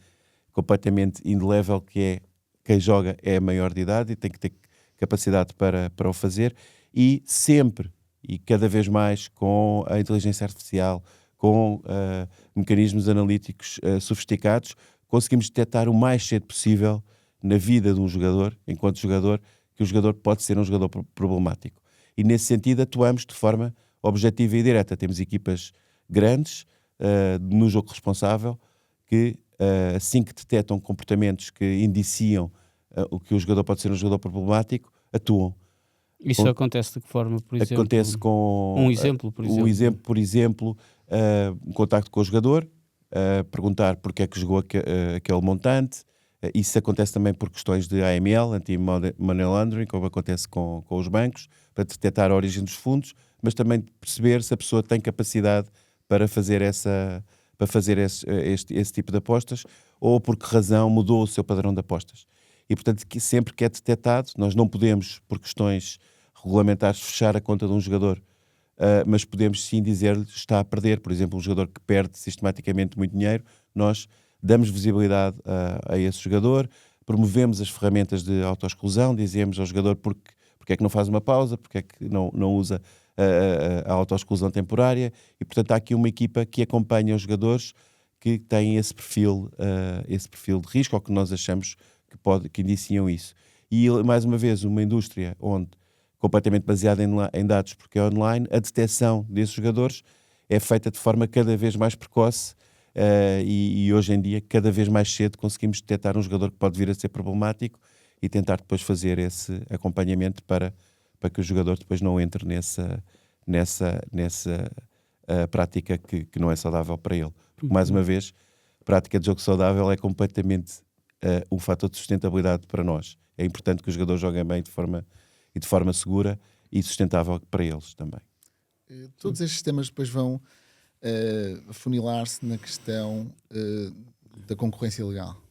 [SPEAKER 2] completamente indelével, que é quem joga é maior de idade e tem que ter capacidade para o fazer, e sempre, e cada vez mais, com a inteligência artificial, com mecanismos analíticos sofisticados, conseguimos detectar o mais cedo possível na vida de um jogador, enquanto jogador, que o jogador pode ser um jogador problemático. E nesse sentido atuamos de forma objetiva e direta. Temos equipas grandes no jogo responsável que, assim que detectam comportamentos que indiciam o que o jogador pode ser um jogador problemático, atuam.
[SPEAKER 1] Isso acontece de que forma, por exemplo?
[SPEAKER 2] Acontece com
[SPEAKER 1] um exemplo,
[SPEAKER 2] por exemplo, um contacto com o jogador, perguntar porque é que jogou aquele montante. Isso acontece também por questões de AML, Anti-Money Laundering, como acontece com os bancos, para detectar a origem dos fundos, mas também perceber se a pessoa tem capacidade para fazer esse tipo de apostas, ou por que razão mudou o seu padrão de apostas. E, portanto, sempre que é detectado, nós não podemos, por questões regulamentares, fechar a conta de um jogador, mas podemos sim dizer-lhe que está a perder. Por exemplo, um jogador que perde sistematicamente muito dinheiro, nós damos visibilidade a esse jogador, promovemos as ferramentas de autoexclusão, dizemos ao jogador porque é que não faz uma pausa, porque é que não usa a autoexclusão temporária, e, portanto, há aqui uma equipa que acompanha os jogadores que têm esse perfil de risco, ou que nós achamos que indiciam isso. E, mais uma vez, uma indústria completamente baseada em dados, porque é online, a detecção desses jogadores é feita de forma cada vez mais precoce, e hoje em dia, cada vez mais cedo, conseguimos detectar um jogador que pode vir a ser problemático e tentar depois fazer esse acompanhamento para que o jogador depois não entre nessa prática que não é saudável para ele. Porque, mais uma vez, a prática de jogo saudável é completamente um fator de sustentabilidade para nós. É importante que os jogadores joguem bem de forma segura e sustentável para eles também.
[SPEAKER 3] Todos estes temas depois vão afunilar-se na questão da concorrência legal.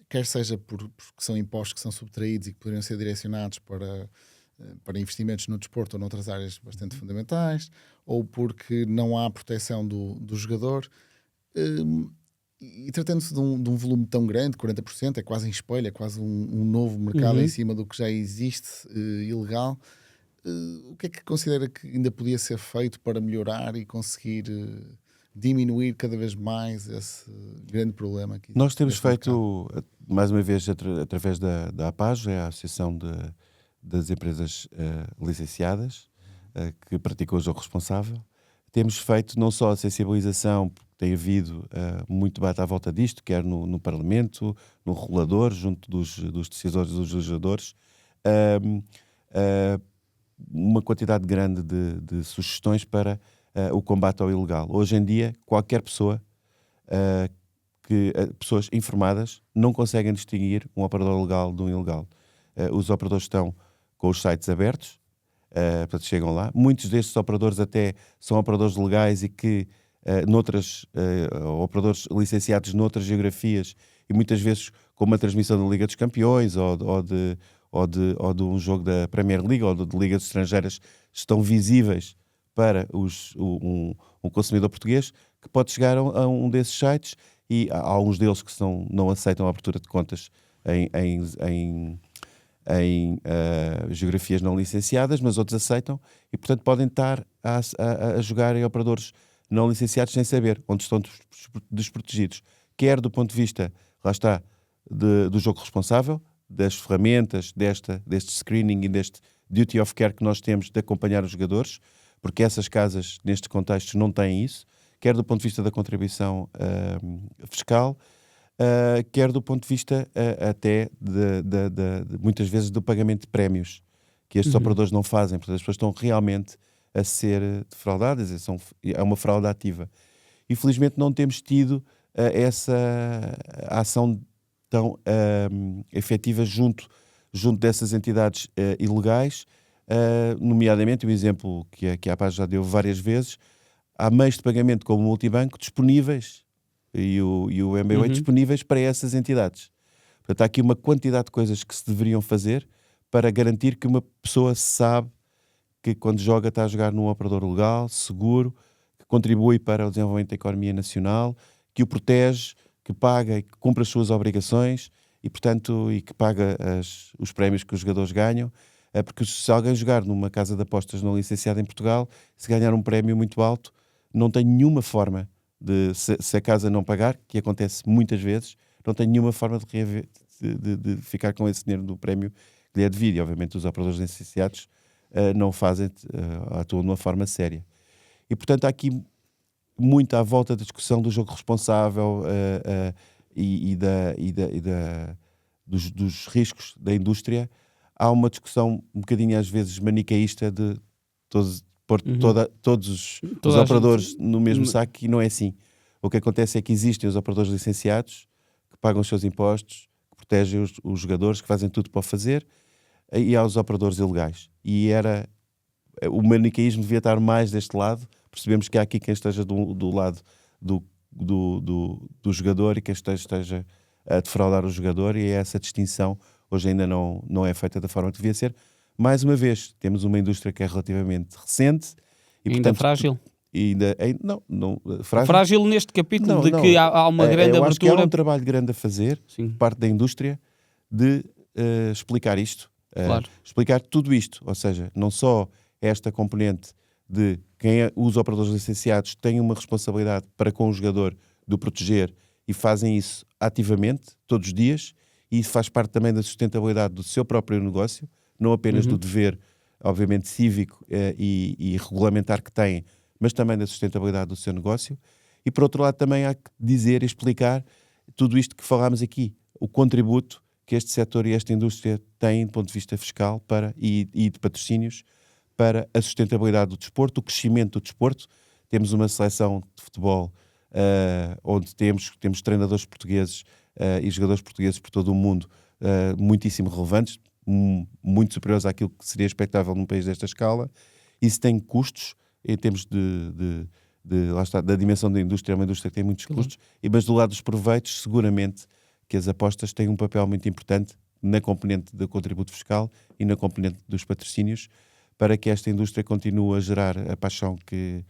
[SPEAKER 3] Quer seja porque são impostos que são subtraídos e que poderiam ser direcionados para investimentos no desporto ou noutras áreas bastante fundamentais, ou porque não há proteção do jogador. E tratando-se de um volume tão grande, 40%, é quase em espelho, é quase um novo mercado em cima do que já existe ilegal. O que é que considera que ainda podia ser feito para melhorar e conseguir diminuir cada vez mais esse grande problema aqui?
[SPEAKER 2] Nós temos feito, mais uma vez, através da APAJ, é a Associação das Empresas Licenciadas, que praticam o jogo responsável. temos feito não só a sensibilização, porque tem havido muito debate à volta disto, quer no Parlamento, no regulador, junto dos decisores e dos legisladores, uma quantidade grande de sugestões para o combate ao ilegal. Hoje em dia, qualquer pessoa, pessoas informadas, não conseguem distinguir um operador legal de um ilegal. Os operadores estão com os sites abertos, portanto chegam lá. Muitos destes operadores até são operadores legais e que operadores licenciados noutras geografias e muitas vezes com uma transmissão da Liga dos Campeões ou de um jogo da Premier League ou de ligas estrangeiras estão visíveis para um consumidor português que pode chegar a um desses sites, e há alguns deles que não aceitam a abertura de contas em geografias não licenciadas, mas outros aceitam e, portanto, podem estar a jogar em operadores não licenciados sem saber, onde estão desprotegidos, quer do ponto de vista, lá está, do jogo responsável, das ferramentas, deste screening e deste duty of care que nós temos de acompanhar os jogadores, porque essas casas, nestes contextos, não têm isso, quer do ponto de vista da contribuição fiscal, quer do ponto de vista até muitas vezes do pagamento de prémios, que estes operadores não fazem, portanto as pessoas estão realmente a ser defraudadas, é uma fraude ativa. E felizmente não temos tido essa ação tão efetiva junto dessas entidades ilegais, nomeadamente o exemplo que a PAS já deu várias vezes, há meios de pagamento como o multibanco disponíveis e o MBWay disponíveis para essas entidades. Portanto, há aqui uma quantidade de coisas que se deveriam fazer para garantir que uma pessoa sabe que quando joga está a jogar num operador legal, seguro, que contribui para o desenvolvimento da economia nacional, que o protege, que paga e que cumpre as suas obrigações e, portanto, que paga os prémios que os jogadores ganham. Porque se alguém jogar numa casa de apostas não licenciada em Portugal, se ganhar um prémio muito alto, não tem nenhuma forma se a casa não pagar, que acontece muitas vezes, não tem nenhuma forma de ficar com esse dinheiro do prémio que lhe é devido. E, obviamente, os operadores licenciados não fazem, atuam de uma forma séria. E, portanto, há aqui muito à volta da discussão do jogo responsável dos riscos da indústria. Há uma discussão um bocadinho às vezes manicaísta de pôr todos os operadores no mesmo saco, e não é assim. O que acontece é que existem os operadores licenciados que pagam os seus impostos, que protegem os jogadores, que fazem tudo para o fazer, e há os operadores ilegais. E o manicaísmo devia estar mais deste lado. Percebemos que há aqui quem esteja do lado do jogador e quem esteja a defraudar o jogador, e essa distinção hoje ainda não é feita da forma que devia ser. Mais uma vez, temos uma indústria que é relativamente recente. E,
[SPEAKER 1] ainda
[SPEAKER 2] portanto,
[SPEAKER 1] frágil?
[SPEAKER 2] Frágil
[SPEAKER 1] neste capítulo que há uma grande
[SPEAKER 2] eu
[SPEAKER 1] abertura.
[SPEAKER 2] Acho que há um trabalho grande a fazer,
[SPEAKER 1] sim,
[SPEAKER 2] por parte da indústria, de explicar isto.
[SPEAKER 1] Claro.
[SPEAKER 2] Explicar tudo isto. Ou seja, não só esta componente de os operadores licenciados têm uma responsabilidade para com o jogador de o proteger e fazem isso ativamente, todos os dias, e isso faz parte também da sustentabilidade do seu próprio negócio, não apenas do dever, obviamente, cívico e regulamentar que têm, mas também da sustentabilidade do seu negócio. E, por outro lado, também há que dizer e explicar tudo isto que falámos aqui, o contributo que este setor e esta indústria têm do ponto de vista fiscal e de patrocínios para a sustentabilidade do desporto, o crescimento do desporto. Temos uma seleção de futebol onde temos treinadores portugueses e jogadores portugueses por todo o mundo muitíssimo relevantes, muito superiores àquilo que seria expectável num país desta escala. Isso tem custos em termos lá está, da dimensão da indústria. É uma indústria que tem muitos custos, mas do lado dos proveitos, seguramente que as apostas têm um papel muito importante na componente do contributo fiscal e na componente dos patrocínios, para que esta indústria continue a gerar a paixão que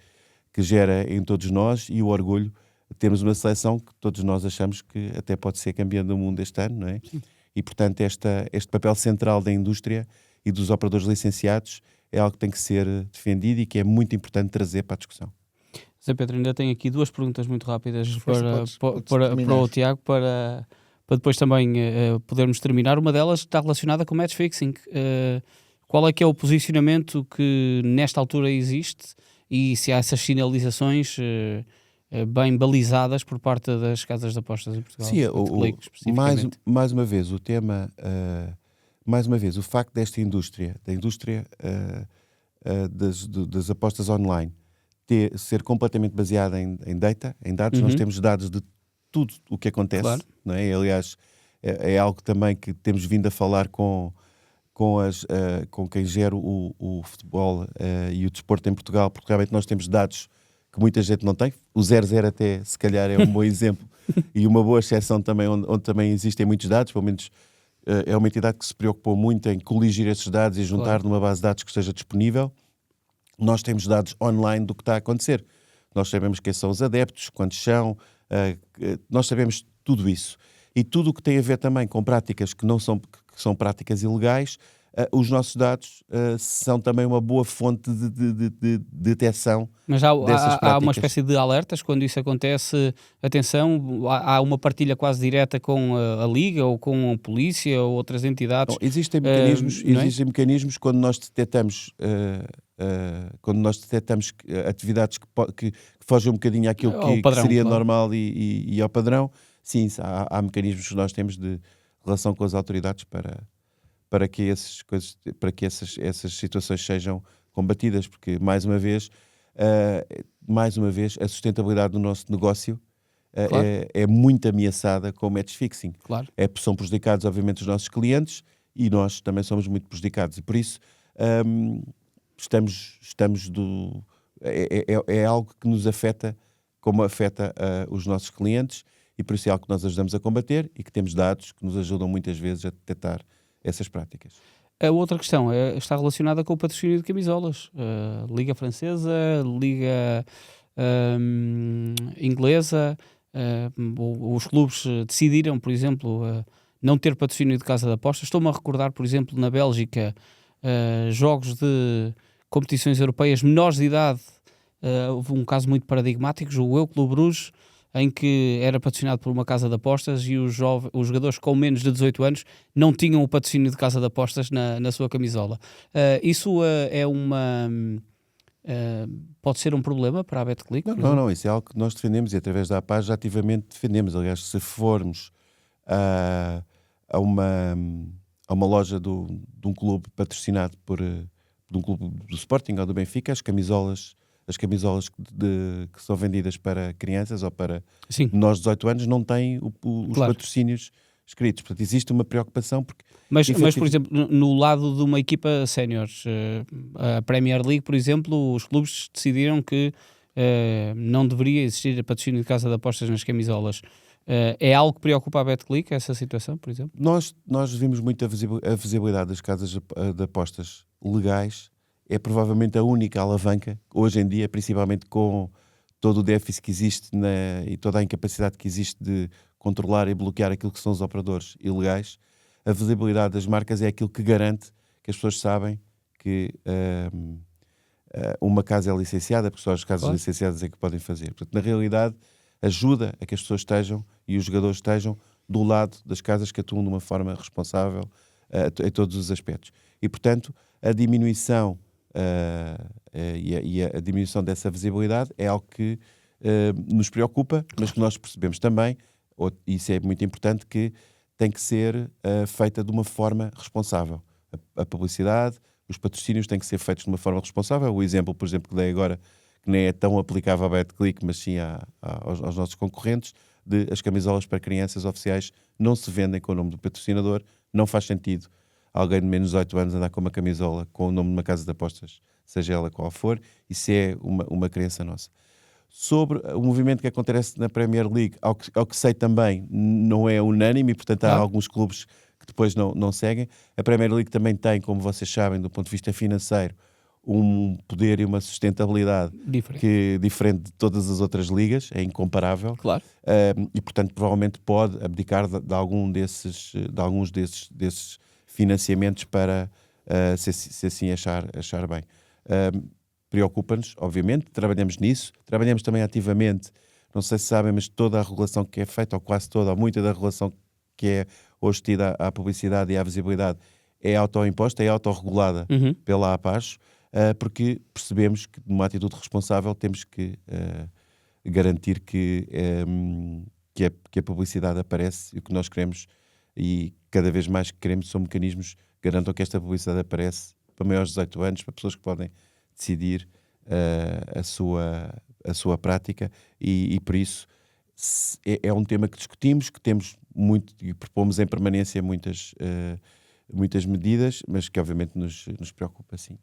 [SPEAKER 2] gera em todos nós e o orgulho de termos uma seleção que todos nós achamos que até pode ser campeã do mundo este ano, não é? Sim. E, portanto, este papel central da indústria e dos operadores licenciados é algo que tem que ser defendido e que é muito importante trazer para a discussão.
[SPEAKER 1] Zé Pedro, ainda tenho aqui duas perguntas muito rápidas para o Tiago, para depois também podermos terminar. Uma delas está relacionada com o match fixing. Qual é que é o posicionamento que nesta altura existe e se há essas sinalizações bem balizadas por parte das casas de apostas em Portugal.
[SPEAKER 2] Sim,
[SPEAKER 1] Betclic, especificamente.
[SPEAKER 2] mais uma vez, o tema, mais uma vez, o facto desta indústria, da indústria das apostas online, ser completamente baseada em data, em dados. Nós temos dados de tudo o que acontece,
[SPEAKER 1] Claro.
[SPEAKER 2] não é? Aliás, é algo também que temos vindo a falar com quem gera o futebol e o desporto em Portugal, porque realmente nós temos dados que muita gente não tem. O 0-0 até, se calhar, é um bom exemplo e uma boa exceção também, onde também existem muitos dados, pelo menos é uma entidade que se preocupou muito em coligir esses dados e juntar numa base de dados que esteja disponível. Nós temos dados online do que está a acontecer. Nós sabemos quem são os adeptos, quantos são, nós sabemos tudo isso. E tudo o que tem a ver também com práticas que são práticas ilegais, os nossos dados são também uma boa fonte de detecção.
[SPEAKER 1] Mas
[SPEAKER 2] dessas
[SPEAKER 1] há
[SPEAKER 2] práticas.
[SPEAKER 1] uma espécie de alertas quando isso acontece. Atenção, há uma partilha quase direta com a Liga ou com a polícia ou outras entidades.
[SPEAKER 2] Não, existem mecanismos quando nós detectamos atividades que fogem um bocadinho àquilo
[SPEAKER 1] Ao
[SPEAKER 2] que
[SPEAKER 1] padrão,
[SPEAKER 2] seria
[SPEAKER 1] claro.
[SPEAKER 2] normal e ao padrão. Sim, há mecanismos que nós temos de relação com as autoridades para que essas situações sejam combatidas, porque mais uma vez a sustentabilidade do nosso negócio
[SPEAKER 1] Claro.
[SPEAKER 2] é muito ameaçada com o match fixing.
[SPEAKER 1] Claro.
[SPEAKER 2] São prejudicados, obviamente, os nossos clientes e nós também somos muito prejudicados. E por isso é algo que nos afeta, como afeta os nossos clientes, e por isso é algo que nós ajudamos a combater e que temos dados que nos ajudam muitas vezes a detectar essas práticas.
[SPEAKER 1] A outra questão está relacionada com o patrocínio de camisolas. Liga Francesa, Liga Inglesa, os clubes decidiram, por exemplo, não ter patrocínio de casa de apostas. Estou-me a recordar, por exemplo, na Bélgica, jogos de competições europeias menores de idade. Houve um caso muito paradigmático, julgo eu, Clube Bruges, em que era patrocinado por uma casa de apostas e os jogadores com menos de 18 anos não tinham o patrocínio de casa de apostas na sua camisola. Isso pode ser um problema para a Betclic?
[SPEAKER 2] Não, isso é algo que nós defendemos e através da APAS já ativamente defendemos. Aliás, se formos a uma loja de um clube patrocinado de um clube do Sporting ou do Benfica, as camisolas que são vendidas para crianças ou para menores de 18 anos não têm os patrocínios escritos. Portanto, existe uma preocupação.
[SPEAKER 1] Mas, por exemplo, no lado de uma equipa sénior, a Premier League, por exemplo, os clubes decidiram que não deveria existir patrocínio de casa de apostas nas camisolas. É algo que preocupa a Betclic, essa situação, por exemplo?
[SPEAKER 2] Nós vimos muito a visibilidade das casas de apostas legais. É provavelmente a única alavanca, hoje em dia, principalmente com todo o déficit que existe e toda a incapacidade que existe de controlar e bloquear aquilo que são os operadores ilegais. A visibilidade das marcas é aquilo que garante que as pessoas sabem que uma casa é licenciada, porque só as casas licenciadas é que podem fazer. Portanto, na realidade, ajuda a que as pessoas estejam e os jogadores estejam do lado das casas que atuam de uma forma responsável em todos os aspectos. E, portanto, a diminuição e a diminuição dessa visibilidade é algo que nos preocupa, mas que nós percebemos também, e isso é muito importante, que tem que ser feita de uma forma responsável. A publicidade, os patrocínios têm que ser feitos de uma forma responsável. O exemplo, por exemplo, que dei agora, que nem é tão aplicável à Betclic, mas sim aos nossos concorrentes, de as camisolas para crianças oficiais não se vendem com o nome do patrocinador. Não faz sentido alguém de menos de 18 anos andar com uma camisola com o nome de uma casa de apostas, seja ela qual for. Isso é uma crença nossa. Sobre o movimento que acontece na Premier League, ao que sei também, não é unânime, e portanto há alguns clubes que depois não seguem. A Premier League também tem, como vocês sabem, do ponto de vista financeiro, um poder e uma sustentabilidade diferente de todas as outras ligas, é incomparável.
[SPEAKER 1] Claro.
[SPEAKER 2] E portanto provavelmente pode abdicar de alguns desses financiamentos para se assim achar bem. Preocupa-nos, obviamente, trabalhamos nisso, trabalhamos também ativamente, não sei se sabem, mas toda a regulação que é feita, ou quase toda, ou muita da regulação que é hoje tida à publicidade e à visibilidade, é autoimposta, é autorregulada pela APAS. porque percebemos que, numa atitude responsável, temos que garantir que a publicidade aparece, e o que nós queremos, e cada vez mais que queremos, são mecanismos que garantam que esta publicidade aparece para maiores de 18 anos, para pessoas que podem decidir a sua prática, e por isso é um tema que discutimos, que temos muito e propomos em permanência muitas medidas, mas que obviamente nos preocupa, sim.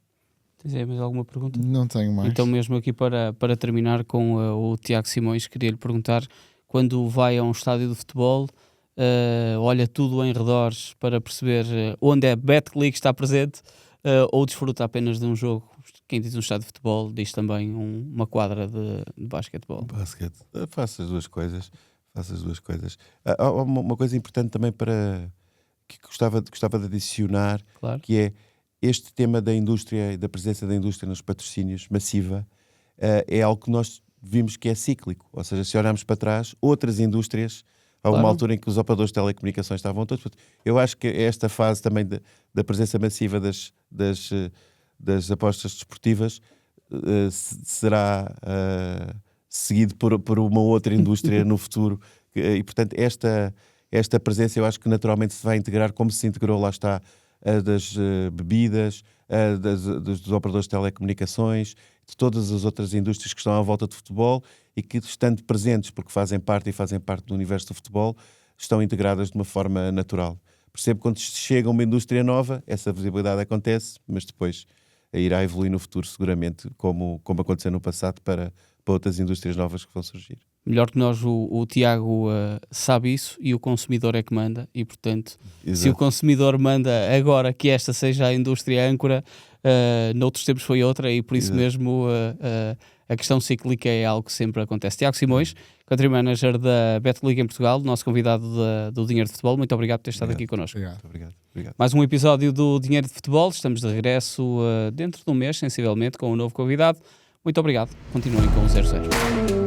[SPEAKER 1] Tens aí mais alguma pergunta?
[SPEAKER 3] Não tenho mais.
[SPEAKER 1] Então, mesmo aqui para terminar com o Tiago Simões, queria-lhe perguntar, quando vai a um estádio de futebol, olha tudo em redores para perceber onde a BetClick está presente, ou desfruta apenas de um jogo? Quem diz um estádio de futebol diz também uma quadra de basquetebol.
[SPEAKER 2] Basquete. Faço as duas coisas. Há uma coisa importante também que gostava de adicionar,
[SPEAKER 1] Claro.
[SPEAKER 2] que é este tema da indústria e da presença da indústria nos patrocínios massiva. É algo que nós vimos que é cíclico. Ou seja, se olharmos para trás, outras indústrias, há uma altura em que os operadores de telecomunicações estavam todos. Eu acho que esta fase também da presença massiva das apostas desportivas será seguido por uma outra indústria no futuro. E, portanto, esta presença eu acho que naturalmente se vai integrar, como se integrou, lá está, das bebidas, dos operadores de telecomunicações, de todas as outras indústrias que estão à volta de futebol e que, estando presentes, porque fazem parte do universo do futebol, estão integradas de uma forma natural. Percebo que quando chega uma indústria nova, essa visibilidade acontece, mas depois irá evoluir no futuro, seguramente, como aconteceu no passado, para outras indústrias novas que vão surgir.
[SPEAKER 1] Melhor que nós, o Tiago sabe isso, e o consumidor é que manda, e portanto,
[SPEAKER 2] Exato.
[SPEAKER 1] Se o consumidor manda agora que esta seja a indústria âncora, noutros tempos foi outra, e por isso
[SPEAKER 2] Exato.
[SPEAKER 1] mesmo a questão cíclica é algo que sempre acontece. Tiago Simões, Country Manager da BetClick em Portugal, nosso convidado do Dinheiro de Futebol, muito obrigado por ter estado aqui connosco.
[SPEAKER 3] Obrigado.
[SPEAKER 2] Obrigado.
[SPEAKER 1] Mais um episódio do Dinheiro de Futebol, estamos de regresso dentro de um mês, sensivelmente, com um novo convidado. Muito obrigado, continuem com o 00.